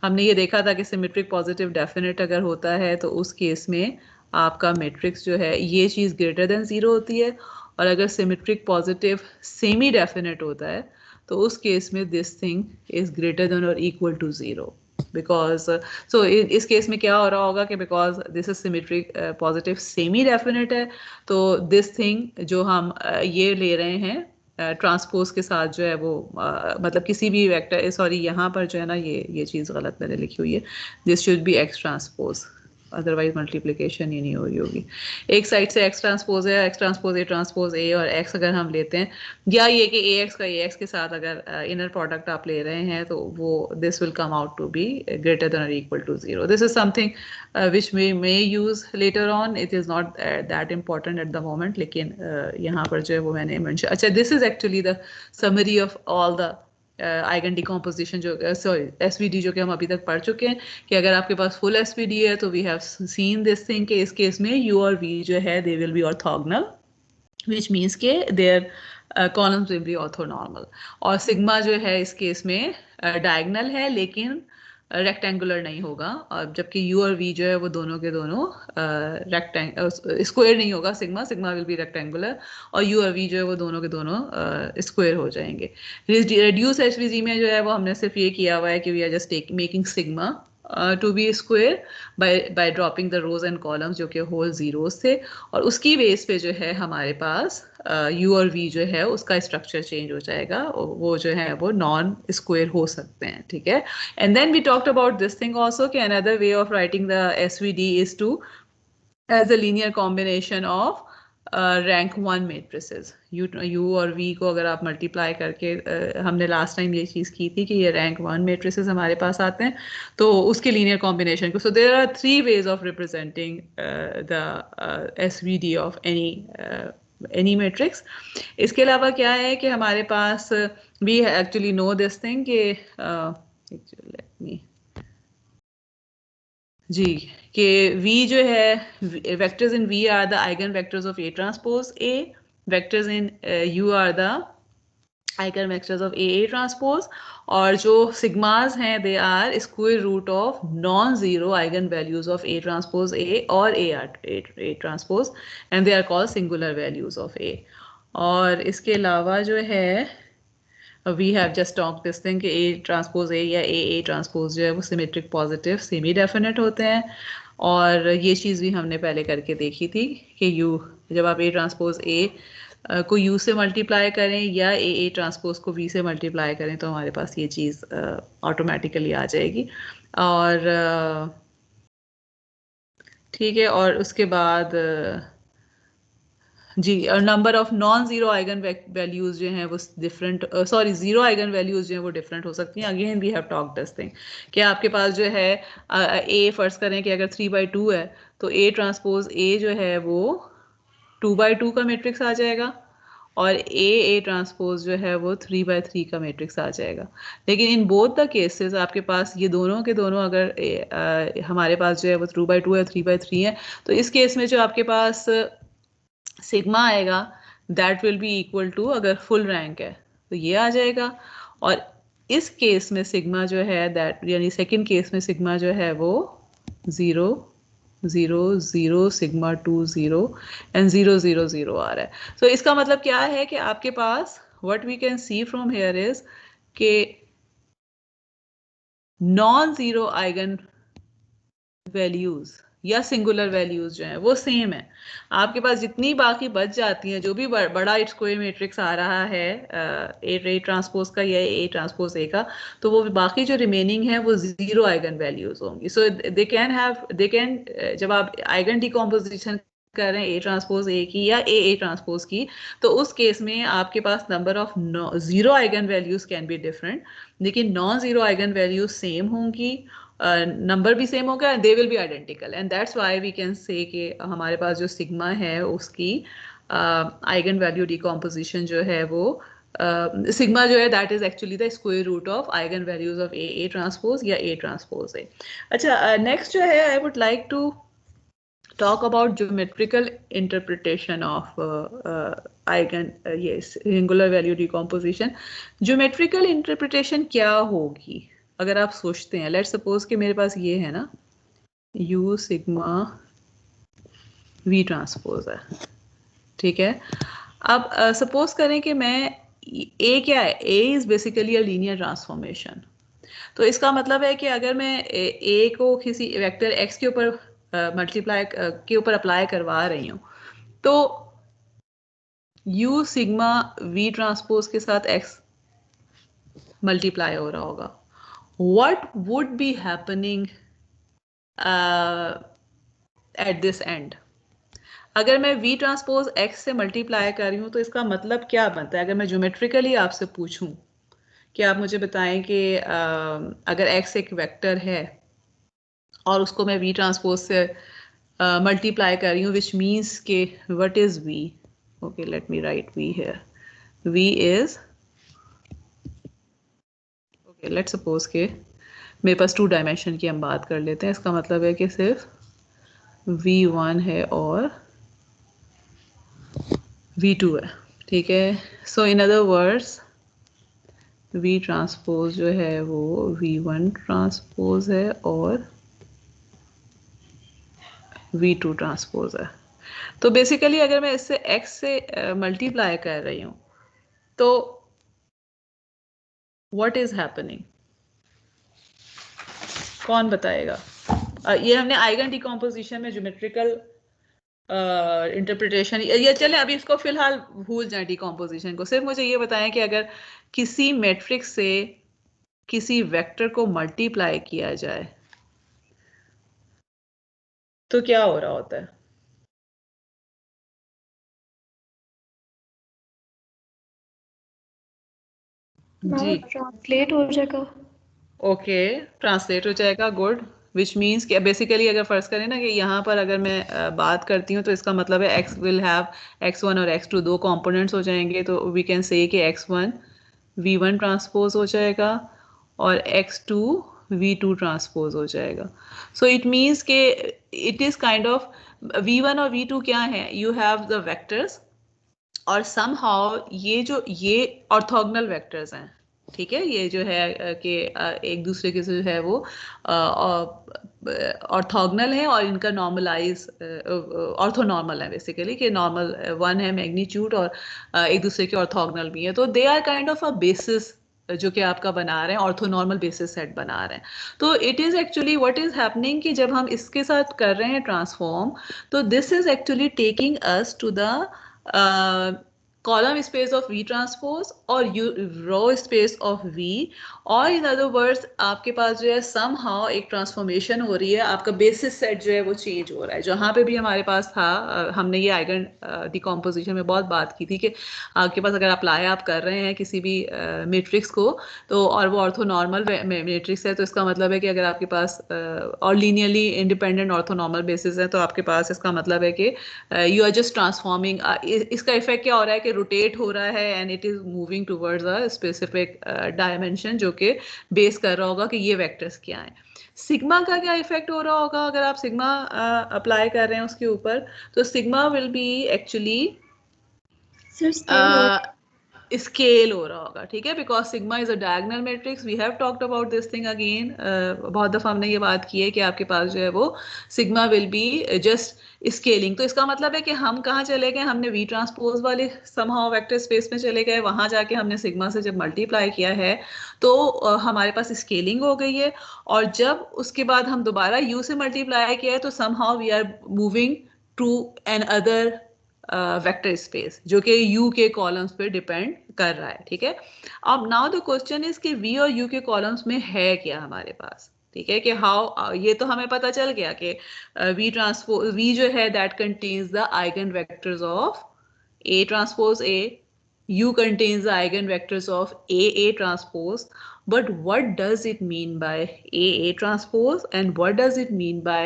हमने ये देखा था कि सिमेट्रिक पॉजिटिव डेफिनेट अगर होता है तो उस केस में आपका मैट्रिक्स जो है ये चीज़ ग्रेटर देन 0 होती है, और अगर सिमेट्रिक पॉजिटिव सेमी डेफिनेट होता है तो उस केस में this thing is greater than और इक्वल टू 0. बिकॉज सो इस केस में क्या हो रहा होगा कि because this is symmetric positive semi definite है, तो दिस थिंग जो हम ये ले रहे हैं ट्रांसपोज के साथ जो है वो मतलब किसी भी वेक्टर, सॉरी यहाँ पर जो है ना ये चीज़ गलत मैंने लिखी हुई है. This should be X transpose, otherwise multiplication ही नहीं हो रही होगी. एक साइड से एक्स ट्रांसपोज है, एक्स ट्रांसपोज ए और एक्स अगर हम लेते हैं, या ये कि ए एक्स का ए एक्स के साथ अगर इनर प्रोडक्ट आप ले रहे हैं तो वो this will come out to be greater than और equal to 0. This is something which we may use later on. It is not that important at the moment, लेकिन यहाँ पर जो है वो मैंने मेंशन. अच्छा, this is actually the summary of all the eigen decomposition जो सॉरी एसवीडी जो कि हम अभी तक पढ़ चुके हैं, कि अगर आपके पास फुल एसवीडी है तो we have seen this thing कि इस केस में यू और वी जो है they will be orthogonal, which means के their columns will be orthonormal. और सिग्मा जो है इस केस में डायगोनल है, लेकिन रेक्टेंगुलर नहीं होगा, और जबकि यू और वी जो है वो दोनों के दोनों स्क्वायर नहीं होगा। सिग्मा विल बी रेक्टेंगुलर, और यू और वी जो है वो दोनों के दोनों स्क्वायर हो जाएंगे। रिड्यूस एचवीजी में जो है वो हमने सिर्फ ये किया हुआ है कि we are just making sigma to be square by dropping the rows and columns जो कि होल जीरोस थे, और उसकी बेस पे जो है हमारे पास यू और वी जो है उसका स्ट्रक्चर चेंज हो जाएगा, वो जो है वो नॉन स्क्वायर हो सकते हैं, ठीक है। And then we talked about this thing also कि another way of writing the SVD is to as a linear combination of rank 1 matrices. U और वी को अगर आप मल्टीप्लाई करके हमने लास्ट टाइम ये चीज़ की थी कि ये रैंक 1 मेट्रिसेस हमारे पास आते हैं, तो उसके लीनियर कॉम्बिनेशन को, so there are 3 ways of representing the SVD of any matrix. इसके अलावा क्या है कि हमारे पास we actually know this thing कि लेट मी जी कि V जो है vectors in V are the eigen vectors of A transpose A, vectors in U are the eigen vectors of A transpose, और जो सिग्मास हैं they are square root of non zero eigen values of A transpose A और A transpose, and they are called singular values of A। और इसके अलावा जो है we have just talked this thing कि A ट्रांसपोज A या A transpose जो है वो सिमेट्रिक पॉजिटिव सेमी डेफिनेट होते हैं, और ये चीज़ भी हमने पहले करके देखी थी कि U जब आप A ट्रांसपोज A को U से मल्टीप्लाई करें या A ट्रांसपोज को V से मल्टीप्लाई करें तो हमारे पास ये चीज़ ऑटोमेटिकली आ जाएगी। और ठीक है, और उसके बाद जी, और number of non zero eigen values जो हैं वो different, sorry zero eigen values जो हैं वो डिफरेंट हो सकती हैं। Again we have talk this thing कि आपके पास जो है ए फर्ज करें कि अगर 3/2 है तो A ट्रांसपोज A जो है वो 2/2 का मैट्रिक्स आ जाएगा, और A ट्रांसपोज जो है वो 3/3 का मैट्रिक्स आ जाएगा। लेकिन इन बोथ द केसेस आपके पास ये दोनों के दोनों अगर हमारे पास जो है वो 2/2 है, 3/3 है, तो इस केस में जो आपके पास सिग्मा आएगा that will be equal to, अगर फुल रैंक है तो ये आ जाएगा, और इस केस में सिग्मा जो है दैट यानी सेकंड केस में सिग्मा जो है वो 0 0 0 सिग्मा 2 0 एंड 0 0 0 आ रहा है। सो इसका मतलब क्या है कि आपके पास what we can see from here is के नॉन जीरो आइगन वैल्यूज या सिंगुलर वैल्यूज जो हैं वो सेम है। आपके पास जितनी बाकी बच जाती हैं, जो भी बड़ा स्क्वायर मैट्रिक्स आ रहा है A ट्रांसपोज का या A ट्रांसपोज A का, तो वो बाकी जो रिमेनिंग है वो जीरो आइगन वैल्यूज होंगी। सो दे कैन जब आप आइगन डिकम्पोजिशन कर रहे हैं A ट्रांसपोज A की या A ट्रांसपोज की, तो उस केस में आपके पास number of zero eigen values can be different, लेकिन non zero eigen values same होंगी, नंबर भी सेम होगा, they will be identical, and that's why we can say कि हमारे पास जो सिग्मा है उसकी आइगन वैल्यू डिकम्पोजिशन जो है वो सिग्मा जो है that is actually the square root of eigen values of A transpose या A ट्रांसपोज A। अच्छा, नेक्स्ट जो है I would like to talk about geometrical interpretation of singular value decomposition। geometrical interpretation क्या होगी अगर आप सोचते हैं, लेट्स सपोज कि मेरे पास ये है ना U सिग्मा V ट्रांसपोज है, ठीक है। अब सपोज करें कि मैं A क्या है, A is basically a linear transformation. तो इसका मतलब है कि अगर मैं A को किसी वेक्टर X के ऊपर मल्टीप्लाई के ऊपर अप्लाई करवा रही हूँ, तो U सिग्मा V ट्रांसपोज के साथ X मल्टीप्लाई हो रहा होगा। What would be happening at this end? अगर मैं V ट्रांसपोज X से मल्टीप्लाई कर रही हूँ तो इसका मतलब क्या बनता है? अगर मैं ज्योमेट्रिकली आपसे पूछूं कि आप मुझे बताएं कि अगर X एक वेक्टर है और उसको मैं V ट्रांसपोज से मल्टीप्लाई कर रही हूँ, विच मीन्स के what is V? Okay, let me right V here. V is, okay let's suppose के मेरे पास 2 डायमेंशन की हम बात कर लेते हैं। इसका मतलब है कि सिर्फ V1 है और V2 है, ठीक है। So in other words V transpose जो है वो V1 ट्रांसपोज है और V2 ट्रांसपोज है। तो बेसिकली अगर मैं इससे x से मल्टीप्लाई कर रही हूँ तो व्हाट इज हैपनिंग, कौन बताएगा? ये हमने आइगन डिकम्पोजिशन में ज्योमेट्रिकल इंटरप्रिटेशन, ये चले अभी इसको फिलहाल भूल जाए डिकम्पोजिशन को, सिर्फ मुझे ये बताएं कि अगर किसी मैट्रिक्स से किसी वेक्टर को मल्टीप्लाई किया जाए तो क्या हो रहा होता है? जी ट्रांसलेट हो जाएगा। ओके, ट्रांसलेट हो जाएगा, गुड। विच मीन्स कि बेसिकली अगर फर्ज करें ना कि यहाँ पर अगर मैं बात करती हूँ तो इसका मतलब है x विल हैव x1 और x2 दो कंपोनेंट्स हो जाएंगे, तो वी कैन से कि x1 v1 ट्रांसपोज हो जाएगा और x2 v2 ट्रांसपोज हो जाएगा। सो इट मीन्स के it is kind of v1 और v2 क्या है, यू हैव द वेक्टर्स और समहाउ ये ऑर्थोगोनल वेक्टर्स हैं, ठीक है। ये जो है कि एक दूसरे के जो है वो ऑर्थोगोनल है और इनका नॉर्मलाइज ऑर्थोनॉर्मल है बेसिकली, कि नॉर्मल वन है मैग्नीट्यूड और एक दूसरे के ऑर्थोगोनल भी है, तो they are kind of a basis जो कि आपका बना रहे हैं, ऑर्थोनॉर्मल बेसिस सेट बना रहे हैं। तो it is actually what is happening कि जब हम इसके साथ कर रहे हैं ट्रांसफॉर्म, तो this is actually taking us to the column space of V transpose और row space of V, और इन अदर वर्ड्स आपके पास जो है somehow एक ट्रांसफॉर्मेशन हो रही है, आपका बेसिस सेट जो है वो चेंज हो रहा है। जहाँ पे भी हमारे पास था हमने ये आइगन डिकम्पोजिशन में बहुत बात की थी कि आपके पास अगर अप्लाई आप कर रहे हैं किसी भी मैट्रिक्स को तो और वो ऑर्थोनॉर्मल मैट्रिक्स है, तो इसका मतलब है कि अगर आपके पास और लीनियरली इंडिपेंडेंट ऑर्थोनॉर्मल बेसिस है तो आपके पास इसका मतलब है कि यू आर जस्ट ट्रांसफॉर्मिंग। इसका इफेक्ट क्या हो रहा है कि रोटेट हो रहा है and it is moving towards a specific dimension जो कि बेस कर रहा होगा कि ये वेक्टर्स क्या हैं। सिग्मा का क्या इफेक्ट हो रहा होगा अगर आप सिग्मा अप्लाई कर रहे हैं उसके ऊपर, तो sigma will be actually scale हो रहा होगा, ठीक है, because sigma is a diagonal matrix. We have talked about this thing again, बहुत दफा हमने ये बात की है कि आपके पास जो है वो sigma will be just scaling. तो इसका मतलब है कि हम कहाँ चले गए, हमने वी ट्रांसपोज वाले समहाउ वेक्टर स्पेस में चले गए, वहां जाके हमने सिग्मा से जब मल्टीप्लाई किया है तो हमारे पास स्केलिंग हो गई है, और जब उसके बाद हम दोबारा यू से मल्टीप्लाई किया है तो somehow we are moving to another vector space जो कि u के कॉलम्स पे डिपेंड कर रहा है, ठीक है। अब नाउ द क्वेश्चन इज कि v और u के कॉलम्स में है क्या हमारे पास, ठीक है, कि हाउ, ये तो हमें पता चल गया कि v ट्रांसपोज v जो है that contains the eigen vectors of a transpose a, u contains the eigenvectors of a transpose, but what does it mean by a transpose and what does it mean by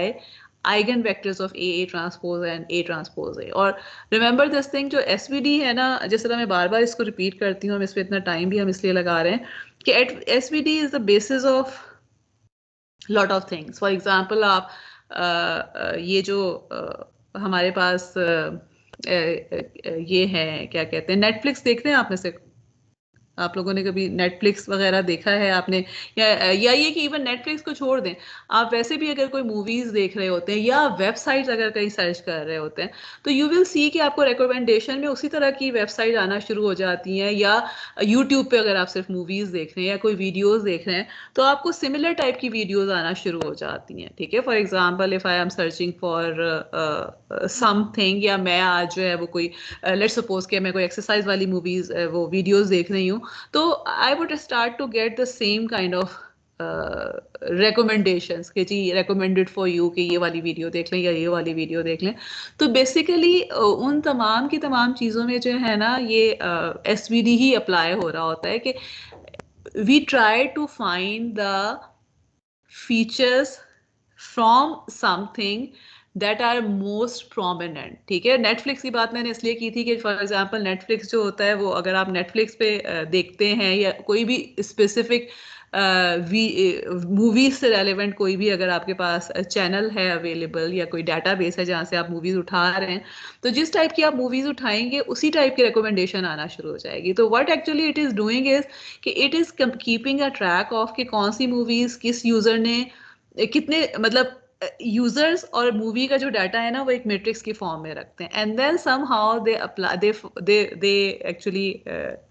eigenvectors of a transpose and a transpose a? और remember this thing, जो SVD है ना, जिस तरह मैं बार बार इसको repeat करती हूँ, हम इस पे इतना टाइम भी हम इसलिए लगा रहे हैं कि SVD is the basis of lot of things. For example, आप ये जो हमारे पास ये है क्या कहते हैं, नेटफ्लिक्स देखते हैं आप में से आप लोगों ने कभी नेटफ्लिक्स वगैरह देखा है आपने, या ये कि इवन नेटफ्लिक्स को छोड़ दें, आप वैसे भी अगर कोई मूवीज देख रहे होते हैं या वेबसाइट्स अगर कहीं सर्च कर रहे होते हैं तो यू विल सी कि आपको रिकमेंडेशन में उसी तरह की वेबसाइट आना शुरू हो जाती हैं, या यूट्यूब पे अगर आप सिर्फ मूवीज देख रहे हैं या कोई वीडियोज देख रहे हैं तो आपको सिमिलर टाइप की वीडियोज आना शुरू हो जाती हैं, ठीक है। For example if I am searching for something, या मैं आज जो है वो कोई लेट्स सपोज कि मैं कोई एक्सरसाइज वाली मूवीज वो वीडियोज देख रही हूँ, तो I would start to get the same kind of recommendations कि जी रिकमेंडेड फॉर यू कि ये वाली वीडियो देख लें या ये वाली वीडियो देख लें। तो बेसिकली उन तमाम की तमाम चीज़ों में जो है ना ये SVD ही अप्लाई हो रहा होता है कि we try to find the features from something that are most prominent, ठीक है। नेटफ्लिक्स की बात मैंने इसलिए की थी कि फॉर एग्जांपल नेटफ्लिक्स जो होता है वो अगर आप नेटफ्लिक्स पे देखते हैं या कोई भी स्पेसिफिक मूवीज से रेलेवेंट कोई भी अगर आपके पास चैनल है अवेलेबल या कोई डाटाबेस है जहाँ से आप मूवीज उठा रहे हैं, तो जिस टाइप की आप मूवीज उठाएंगे उसी टाइप की रिकमेंडेशन आना शुरू हो जाएगी। तो what actually it is doing is कि it is keeping a track of कि कौन सी मूवीज किस यूजर ने कितने, मतलब यूजर्स और मूवी का जो डाटा है ना वो एक मैट्रिक्स की फॉर्म में रखते हैं, and then somehow they apply they actually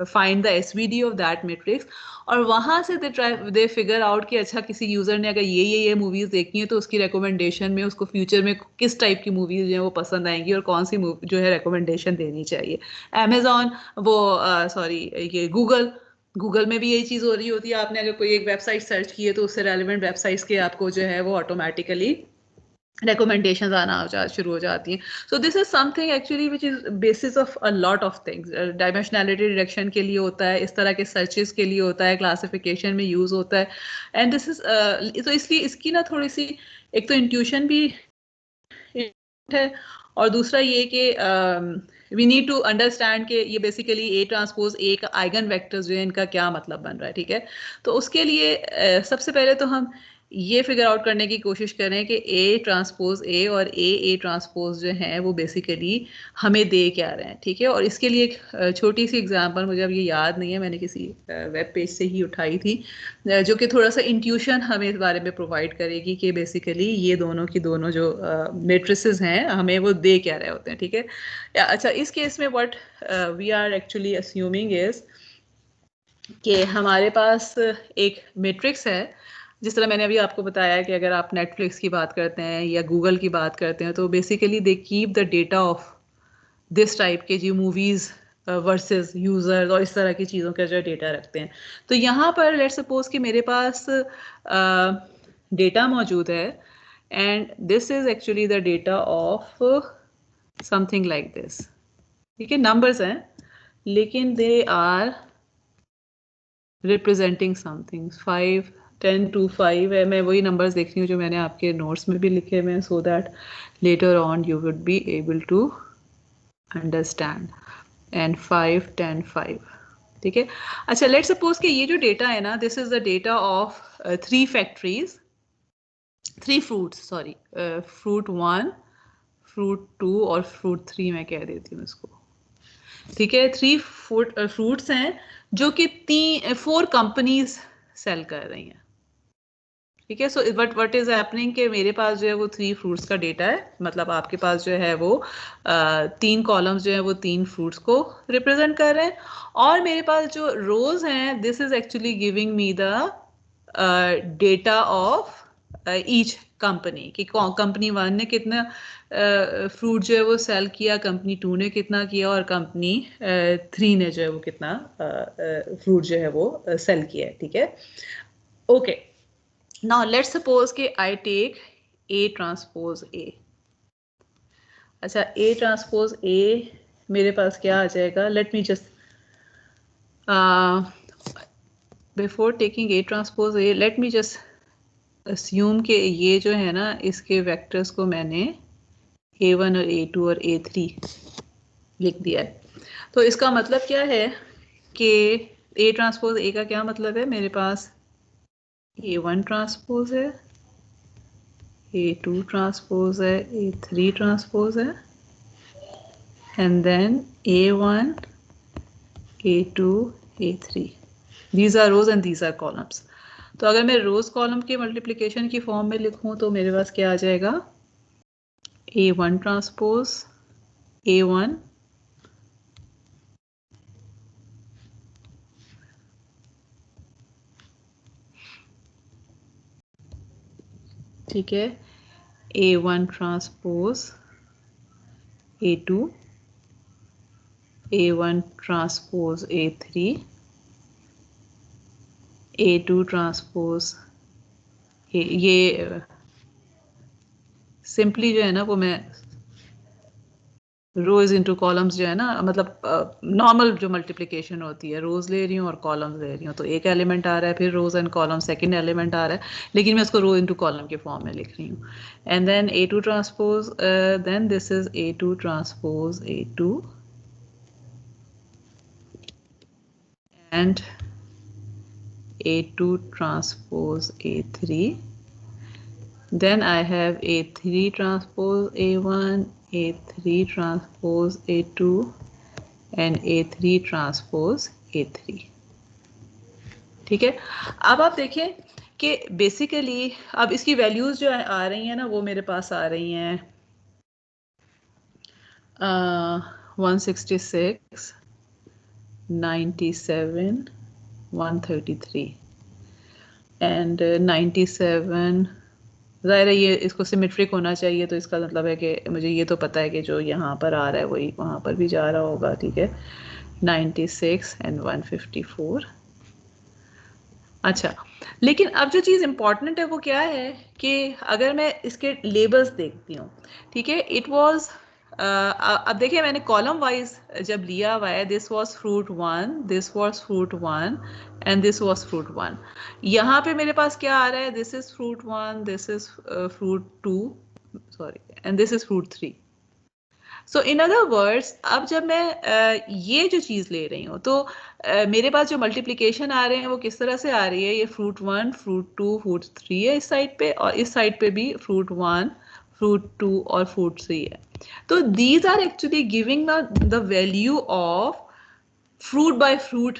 find the SVD of that matrix, और वहां से दे फिगर आउट कि अच्छा किसी यूजर ने अगर ये मूवीज देखी है तो उसकी रिकमेंडेशन में उसको फ्यूचर में किस टाइप की मूवीज जो है वो पसंद आएंगी और कौन सी जो है रिकमेंडेशन देनी चाहिए। अमेजॉन वो सॉरी ये गूगल में भी यही चीज़ हो रही होती है। आपने अगर कोई एक वेबसाइट सर्च की है तो उससे रेलिवेंट वेबसाइट्स के आपको जो है वो ऑटोमेटिकली recommendations आना शुरू हो जाती हैं। So this is something actually which is basis of a lot of things. Dimensionality reduction के लिए होता है, इस तरह के searches के लिए होता है, classification में use होता है, and this is तो इसलिए इसकी ना थोड़ी सी एक तो intuition भी है, और दूसरा ये कि वी नीड टू अंडरस्टैंड कि ये बेसिकली ए ट्रांसपोज ए का आइगन वेक्टर्स जो है इनका क्या मतलब बन रहा है, ठीक है। तो उसके लिए सबसे पहले तो हम ये फिगर आउट करने की कोशिश करें कि ए ट्रांसपोज ए और ए ट्रांसपोज जो है वो बेसिकली हमें दे क्या रहे हैं, ठीक है। और इसके लिए एक छोटी सी एग्जांपल, मुझे अब ये याद नहीं है, मैंने किसी वेब पेज से ही उठाई थी, जो कि थोड़ा सा इंट्यूशन हमें इस बारे में प्रोवाइड करेगी कि बेसिकली ये दोनों की दोनों जो मैट्रिसेस हैं हमें वो दे क्या रहे होते हैं, ठीक है। अच्छा, इस केस में what we are actually assuming is कि हमारे पास एक मैट्रिक्स है, जिस तरह मैंने अभी आपको बताया कि अगर आप नेटफ्लिक्स की बात करते हैं या गूगल की बात करते हैं तो basically they keep the data of this type के जो मूवीज़ वर्सेस यूज़र्स और इस तरह की चीज़ों का जो डेटा रखते हैं। तो यहाँ पर लेट्स सपोज कि मेरे पास डेटा मौजूद है, and this is actually the data of something like this, ठीक है। नंबर्स हैं लेकिन they are representing something, 5 10 to 5 है। मैं वही नंबर्स देख रही हूँ जो मैंने आपके नोट्स में भी लिखे हुए हैं, so that later on you would be able to understand. And 5 10 5, ठीक है। अच्छा, लेट्स सपोज कि ये जो डेटा है ना, this is the data of 3 factories, 3 fruits, sorry fruit 1, fruit 2 और फ्रूट 3 मैं कह देती हूँ इसको, ठीक है। 3 फ्रूट्स हैं जो कि 4 कंपनीज सेल कर रही हैं, ठीक है। सो व्हाट इज हैपनिंग कि मेरे पास जो है वो 3 फ्रूट्स का डेटा है, मतलब आपके पास जो है वो 3 कॉलम्स जो है वो 3 फ्रूट्स को रिप्रेजेंट कर रहे हैं, और मेरे पास जो रोज हैं this is actually giving me the data of each company, कि कंपनी 1 ने कितना फ्रूट जो है वो सेल किया, कंपनी 2 ने कितना किया, और कंपनी 3 ने जो है वो कितना फ्रूट जो है वो सेल किया है, ठीक है। ओके, नाउ लेट्स सपोज कि आई टेक ए ट्रांसपोज ए। अच्छा, ए ट्रांसपोज ए मेरे पास क्या आ जाएगा, late me just before taking a transpose A late me just assume कि ये जो है ना इसके वेक्टर्स को मैंने A1 और A2 और A3 लिख दिया है। तो इसका मतलब क्या है कि A ट्रांसपोज A का क्या मतलब है, मेरे पास A1 ट्रांसपोज है, A2 ट्रांसपोज है, A3 ट्रांसपोज है, and then A1 A2 A3, these are rows and these are columns। तो अगर मैं रोज कॉलम के मल्टीप्लिकेशन की फॉर्म में लिखूं तो मेरे पास क्या आ जाएगा, A1 ट्रांसपोज A1 ठीक है, A1 transpose A2, A1 transpose A3, A2 transpose ये सिंपली जो है ना वो मैं रोज इनटू कॉलम्स जो है ना, मतलब नॉर्मल जो मल्टीप्लिकेशन होती है, रोज ले रही हूँ और कॉलम्स ले रही हूँ, तो एक एलिमेंट आ रहा है, फिर rows and column second element आ रहा है, लेकिन मैं उसको रो इनटू कॉलम के फॉर्म में लिख रही हूँ। And then A2 transpose, then this is A2 transpose A2 and A2 transpose A3. Then I have A3 transpose A1, A3 transpose A2 and A3 transpose A3. ठीक है, अब आप देखें कि बेसिकली अब इसकी वैल्यूज जो आ रही हैं ना वो मेरे पास आ रही हैं 166, 97, 133 एंड 97. ज़ाहिर है ये इसको सिमेट्रिक होना चाहिए, तो इसका मतलब है कि मुझे ये तो पता है कि जो यहाँ पर आ रहा है वही वहाँ पर भी जा रहा होगा. ठीक है, 96 एंड 154. अच्छा, लेकिन अब जो चीज़ इम्पॉर्टेंट है वो क्या है कि अगर मैं इसके लेबल्स देखती हूँ, ठीक है, इट वाज अब देखिए मैंने कॉलम वाइज जब लिया हुआ है, this was fruit 1, this was fruit 1 and this was fruit 1. यहाँ पे मेरे पास क्या आ रहा है, this is fruit 1, this is fruit 2, sorry, and this is fruit 3. So in other words अब जब मैं ये जो चीज़ ले रही हूँ तो मेरे पास जो मल्टीप्लिकेशन आ रहे हैं वो किस तरह से आ रही है, ये फ्रूट 1, फ्रूट 2, फ्रूट 3 है इस साइड पे, और इस साइड पे भी फ्रूट 1, फ्रूट 2 और फ्रूट 3 है. तो these are actually giving the value of fruit by fruit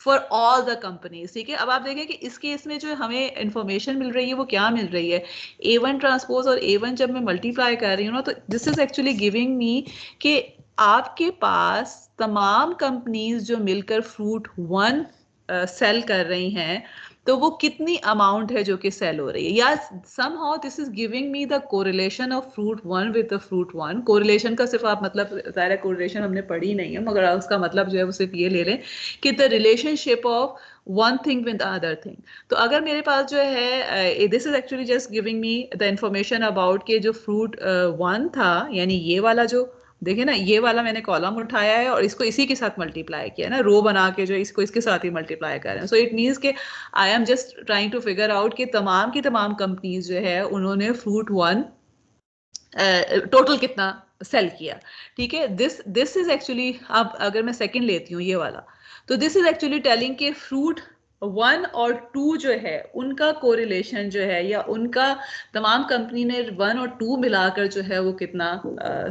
for all the companies. ठीक है, अब आप देखें कि इस केस में जो हमें इंफॉर्मेशन मिल रही है वो क्या मिल रही है, A1 ट्रांसपोज और A1 जब मैं मल्टीप्लाई कर रही हूँ ना, तो दिस इज एक्चुअली गिविंग मी कि आपके पास तमाम कंपनीज जो मिलकर फ्रूट 1 सेल कर रही हैं तो वो कितनी अमाउंट है जो कि सेल हो रही है, या somehow this is giving me the correlation of fruit 1 with the fruit 1. Correlation का सिर्फ आप मतलब ज़ाहिर है कोरिलेशन हमने पढ़ी नहीं है, मगर उसका मतलब जो है वो सिर्फ ये ले लें कि the relationship of one thing with other thing. तो अगर मेरे पास जो है this is actually just giving me the information about के जो फ्रूट 1 था, यानी ये वाला जो देखिए ना, ये वाला मैंने कॉलम उठाया है और इसको इसी के साथ मल्टीप्लाई किया है ना, रो बना के जो इसको इसके साथ ही मल्टीप्लाई कर रहे हैं. सो इट मीन्स के I am just trying to figure out कि तमाम की तमाम कंपनीज जो है उन्होंने फ्रूट 1 टोटल कितना सेल किया. ठीक है, दिस इज एक्चुअली, अब अगर मैं सेकंड लेती हूँ ये वाला, तो दिस इज एक्चुअली टेलिंग के फ्रूट 1 और 2 जो है उनका कोरिलेशन जो है, या उनका तमाम कंपनी ने 1 और 2 मिलाकर जो है वो कितना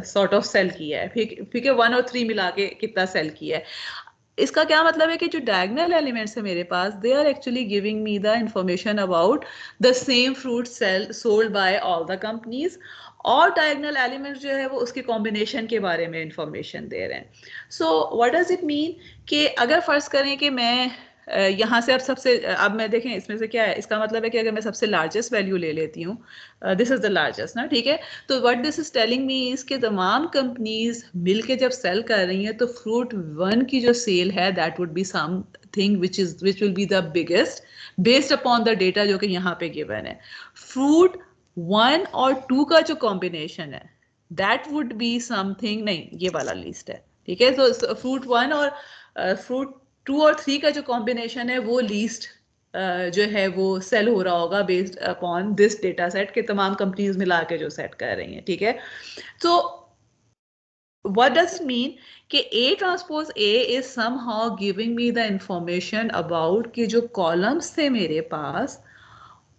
सॉर्ट ऑफ सेल किया है. ठीक है, 1 और 3 मिला के कितना सेल किया है. इसका क्या मतलब है कि जो डायगोनल एलिमेंट्स है मेरे पास, they are actually giving me the information about the same fruit sale sold by all the companies, और डायगोनल एलिमेंट जो है वो उसके कॉम्बिनेशन के बारे में इंफॉर्मेशन दे रहे हैं. So what does it mean कि अगर फर्ज करें कि मैं यहाँ से अब मैं देखें इसमें से क्या है, इसका मतलब है कि अगर मैं सबसे लार्जेस्ट वैल्यू ले लेती हूँ, दिस इज द लार्जेस्ट ना, ठीक है, तो what this is telling me is के तमाम कंपनीज मिलके जब सेल कर रही हैं तो फ्रूट 1 की जो सेल है that would be something which will be the biggest based upon the data जो कि यहाँ पे गिवन है. फ्रूट 1 और 2 का जो कॉम्बिनेशन है दैट वुड बी समथिंग, नहीं ये वाला लिस्ट है, ठीक है, तो फ्रूट 1 और फ्रूट 2 और 3 का जो कॉम्बिनेशन है वो लीस्ट जो है वो सेल हो रहा होगा based upon this data set के तमाम कंपनीज मिला के जो सेट कर रही हैं. ठीक है, तो what does it mean कि A transpose A is somehow giving me the information about कि जो कॉलम्स थे मेरे पास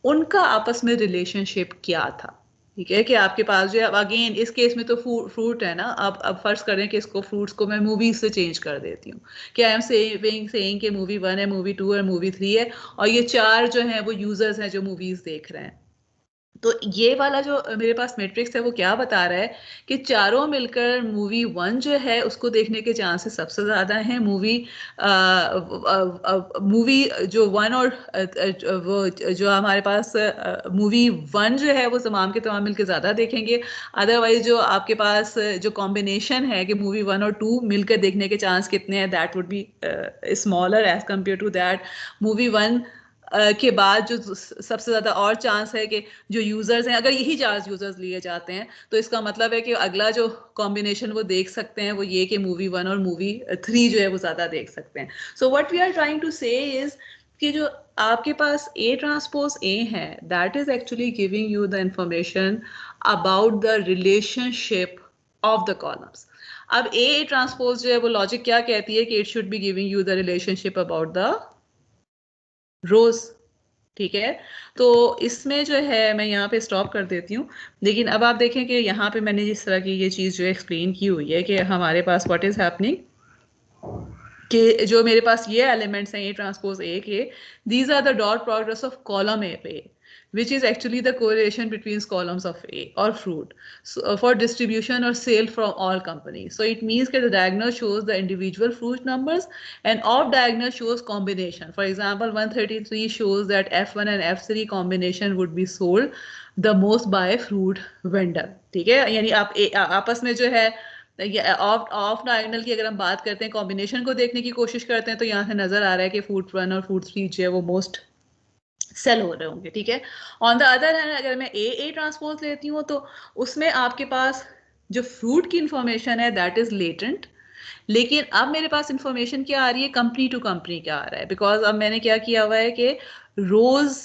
उनका आपस में रिलेशनशिप क्या था. ठीक है, कि आपके पास जो है, अगेन इस केस में तो फ्रूट है ना, अब फर्ज करें कि इसको फ्रूट्स को मैं मूवीज से चेंज कर देती हूँ कि आई एम सेइंग कि मूवी 1 है, मूवी 2 है, मूवी 3 है, और ये 4 जो हैं वो यूजर्स हैं जो मूवीज देख रहे हैं. तो ये वाला जो मेरे पास मैट्रिक्स है वो क्या बता रहा है कि चारों मिलकर मूवी 1 जो है उसको देखने के चांसेस सबसे ज़्यादा हैं. मूवी जो 1 और वो जो हमारे पास मूवी 1 जो है वो तमाम के तमाम मिलकर ज़्यादा देखेंगे. अदरवाइज जो आपके पास जो कॉम्बिनेशन है कि मूवी 1 और 2 मिलकर देखने के चांस कितने हैं, that would be smaller as compare to that movie 1 के बाद जो सबसे ज़्यादा और चांस है कि जो यूज़र्स हैं, अगर यही 4 यूज़र्स लिए जाते हैं तो इसका मतलब है कि अगला जो कॉम्बिनेशन वो देख सकते हैं वो ये कि मूवी 1 और मूवी 3 जो है वो ज़्यादा देख सकते हैं. So what we are trying to say is कि जो आपके पास A ट्रांसपोज A है that is actually giving you the information about the relationship of the columns. अब A ट्रांसपोज जो है वो लॉजिक क्या कहती है कि it should be giving you the relationship about the rows, ठीक है। तो इसमें जो है मैं यहाँ पे स्टॉप कर देती हूँ। लेकिन अब आप देखें कि यहाँ पे मैंने जिस तरह की ये चीज़ जो एक्सप्लेन की हुई है कि हमारे पास व्हाट इज़ हैपनिंग, कि जो मेरे पास ये एलिमेंट्स हैं, ए ट्रांसपोज ए के, these are the dot products of column A पे, which is actually the correlation between columns of A or fruit, so, for distribution or sale from all companies. So it means that the diagonal shows the individual fruit numbers and off diagonal shows combination. For example, 133 shows that F1 and F3 combination would be sold the most by fruit vendor, ठीक है। यानी आप आपस में जो है of diagonal की अगर हम बात करते हैं, कॉम्बिनेशन को देखने की कोशिश करते हैं, तो यहाँ से नजर आ रहा है कि फ्रूट 1 और फ्रूट 3 जो है वो मोस्ट सेल हो रहे होंगे, ठीक है। ऑन द अदर हैंड अगर मैं ए ट्रांसपोज लेती हूँ तो उसमें आपके पास जो फ्रूट की इंफॉर्मेशन है दैट इज लेटेंट, लेकिन अब मेरे पास इंफॉर्मेशन क्या आ रही है, कंपनी टू कंपनी क्या आ रहा है, बिकॉज अब मैंने क्या किया हुआ है कि रोज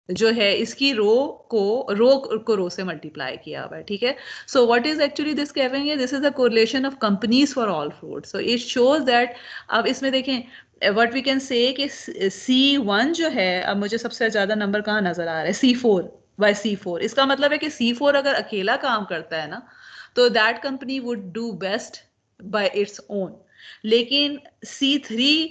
जो है इसकी रो से मल्टीप्लाई किया हुआ है, ठीक है। So what is actually this कहेंगे, this is the correlation of companies for all fruit. So it shows that, अब इसमें देखें व्हाट वी कैन से कि C1 जो है, अब मुझे सबसे ज्यादा नंबर कहाँ नजर आ रहा है, C4 इसका मतलब है कि C4 अगर अकेला काम करता है ना तो that company would do best bye its own, लेकिन C3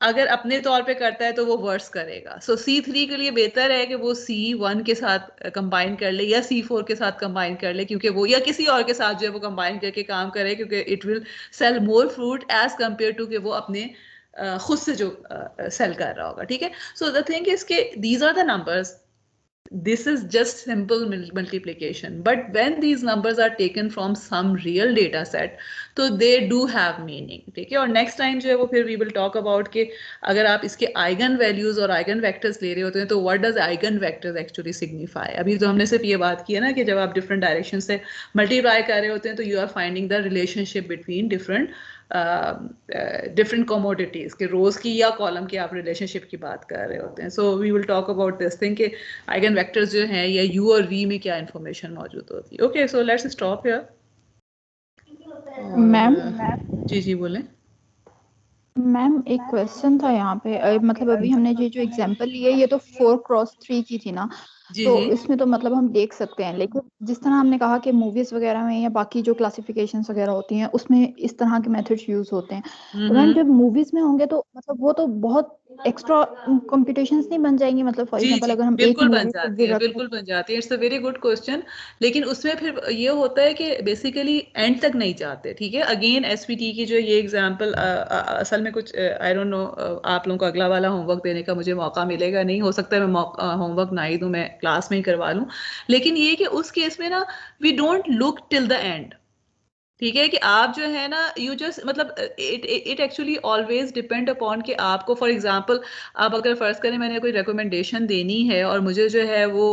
अगर अपने तौर पे करता है तो वो वर्स करेगा। सो C3 के लिए बेहतर है कि वो C1 के साथ कंबाइन कर ले या C4 के साथ कंबाइन कर ले, क्योंकि वो या किसी और के साथ जो है वो कंबाइन करके काम करे, क्योंकि it will sell more fruit as compare to कि वो अपने खुद से जो सेल कर रहा होगा, ठीक है। सो द थिंग इज के these are the numbers, this is just simple multiplication, but when these numbers are taken from some real data set तो they do have meaning, ठीक है। और next time जो है वो फिर we will talk about कि अगर आप इसके eigen values और eigen vectors ले रहे होते हैं तो what does eigen vectors actually signify। अभी तो हमने सिर्फ ये बात की है ना कि जब आप different direction से multiply कर रहे होते हैं तो you are finding the relationship between different commodities के रोज की या कॉलम की आप रिलेशनशिप की बात कर रहे होते हैं। So we will talk about this thing कि आइगन वेक्टर्स जो हैं या यू और वी में क्या इंफॉर्मेशन मौजूद होती है। Okay, so let's stop here. Ma'am ji बोलें। मैम एक क्वेश्चन था यहाँ पे, मतलब अभी हमने जो एग्जांपल ली है ये तो 4x3 की थी ना, तो इसमें तो मतलब हम देख सकते हैं, लेकिन जिस तरह हमने कहा कि मूवीज वगैरह में या बाकी जो क्लासिफिकेशंस वगैरह होती हैं उसमें इस तरह के मेथड्स यूज होते हैं, तो मैम जब मूवीज में होंगे तो मतलब वो तो बहुत एक्स्ट्रा कंप्यूटेशंस नहीं बन जाएंगी, मतलब फॉर एग्जांपल अगर हम बिल्कुल बन जाती है, बिल्कुल बन जाती है। It's a very good question, लेकिन उसमें फिर ये होता है कि बेसिकली एंड तक नहीं जाते, ठीक है। अगेन एसपीटी की जो ये एग्जांपल असल में कुछ आई डोंट नो, आप लोगों को अगला वाला होमवर्क देने का मुझे मौका मिलेगा नहीं, हो सकता है मैं होमवर्क ना ही दूं, मैं क्लास में ही करवा लूं, लेकिन ये कि उस केस में ना we don't look till the end, ठीक है। कि आप जो है ना यू जस्ट मतलब it actually always depend upon कि आपको, फॉर एग्जांपल आप अगर फर्ज करें मैंने कोई रिकमेंडेशन देनी है और मुझे जो है वो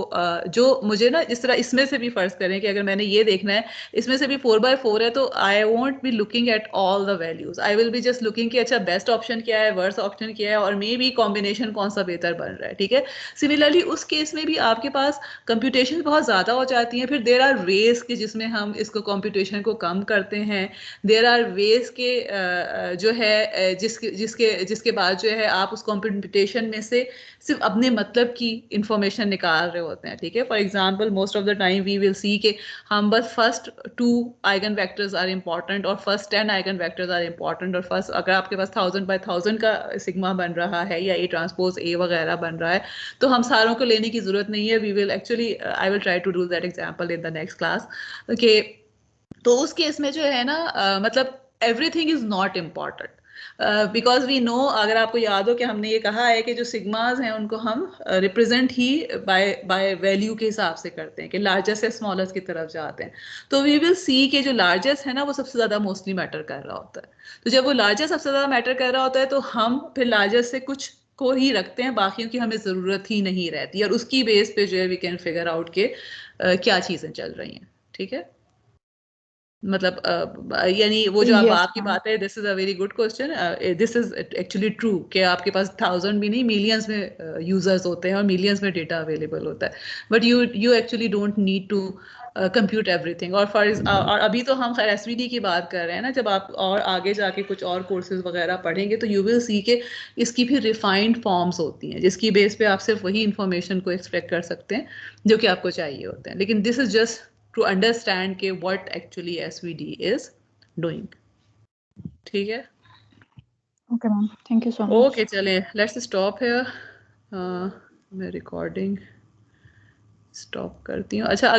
जो मुझे ना जिस तरह इसमें से भी फर्ज करें कि अगर मैंने ये देखना है इसमें से भी 4x4 है तो I won't be looking at all the values, I will be just looking कि अच्छा बेस्ट ऑप्शन क्या है, वर्स्ट ऑप्शन क्या है, और मे बी कॉम्बिनेशन कौन सा बेहतर बन रहा है, ठीक है। सिमिलरली उस केस में भी आपके पास कंप्यूटेशन बहुत ज़्यादा हो जाती हैं, फिर देर आर वेज के जिसमें हम इसको कंप्यूटेशन को कम करते हैं, देर आर वेज के जो है जिसके बाद जो है आप उस कंप्यूटेशन में से सिर्फ अपने मतलब की इंफॉर्मेशन निकाल रहे होते हैं, ठीक है। For example most of the time we will see के हम बस first 2 eigen vectors are important और first 10 eigen vectors are important, और फर्स्ट अगर आपके पास 1000/1000 का सिग्मा बन रहा है या ए ट्रांसपोज ए वगैरह बन रहा है तो हम सारों को लेने की जरूरत नहीं है। We will actually I will try to do that example in the next class के, तो उस केस में जो है ना मतलब everything is not important, because we know, अगर आपको याद हो कि हमने ये कहा है कि जो सिग्मास हैं उनको हम रिप्रेजेंट ही बाय वैल्यू के हिसाब से करते हैं कि लार्जेस्ट से स्मॉलेस्ट की तरफ जाते हैं, तो वी विल सी कि जो लार्जेस्ट है ना वो सबसे ज़्यादा मोस्टली मैटर कर रहा होता है। तो जब वो लार्जेस्ट सबसे ज़्यादा मैटर कर रहा होता है तो हम फिर लार्जेस्ट से कुछ को ही रखते हैं, बाकियों की हमें ज़रूरत ही नहीं रहती, और उसकी बेस पे जो है वी कैन फिगर आउट के क्या चीज़ें चल रही हैं, ठीक है। मतलब यानी वो जो Yes, आपकी ma'am. बात है, this is a very good question, this is actually true कि आपके पास 1000 भी नहीं, मिलियंस में यूजर्स होते हैं और मिलियंस में डेटा अवेलेबल होता है, but you actually don't need to compute everything. और अभी तो हम खैर एसवीडी की बात कर रहे हैं ना, जब आप और आगे जाके कुछ और कोर्सेज वगैरह पढ़ेंगे तो यू विल सी के इसकी भी रिफाइंड फॉर्म्स होती हैं, जिसकी बेस पे आप सिर्फ वही इंफॉर्मेशन को एक्सट्रैक्ट कर सकते हैं जो कि आपको चाहिए होते हैं। लेकिन this is just to understand के what actually SVD is doing। ठीक है, Okay, ma'am. Thank you so much. Okay चलें, let's stop here। मैं रिकॉर्डिंग स्टॉप करती हूँ। अच्छा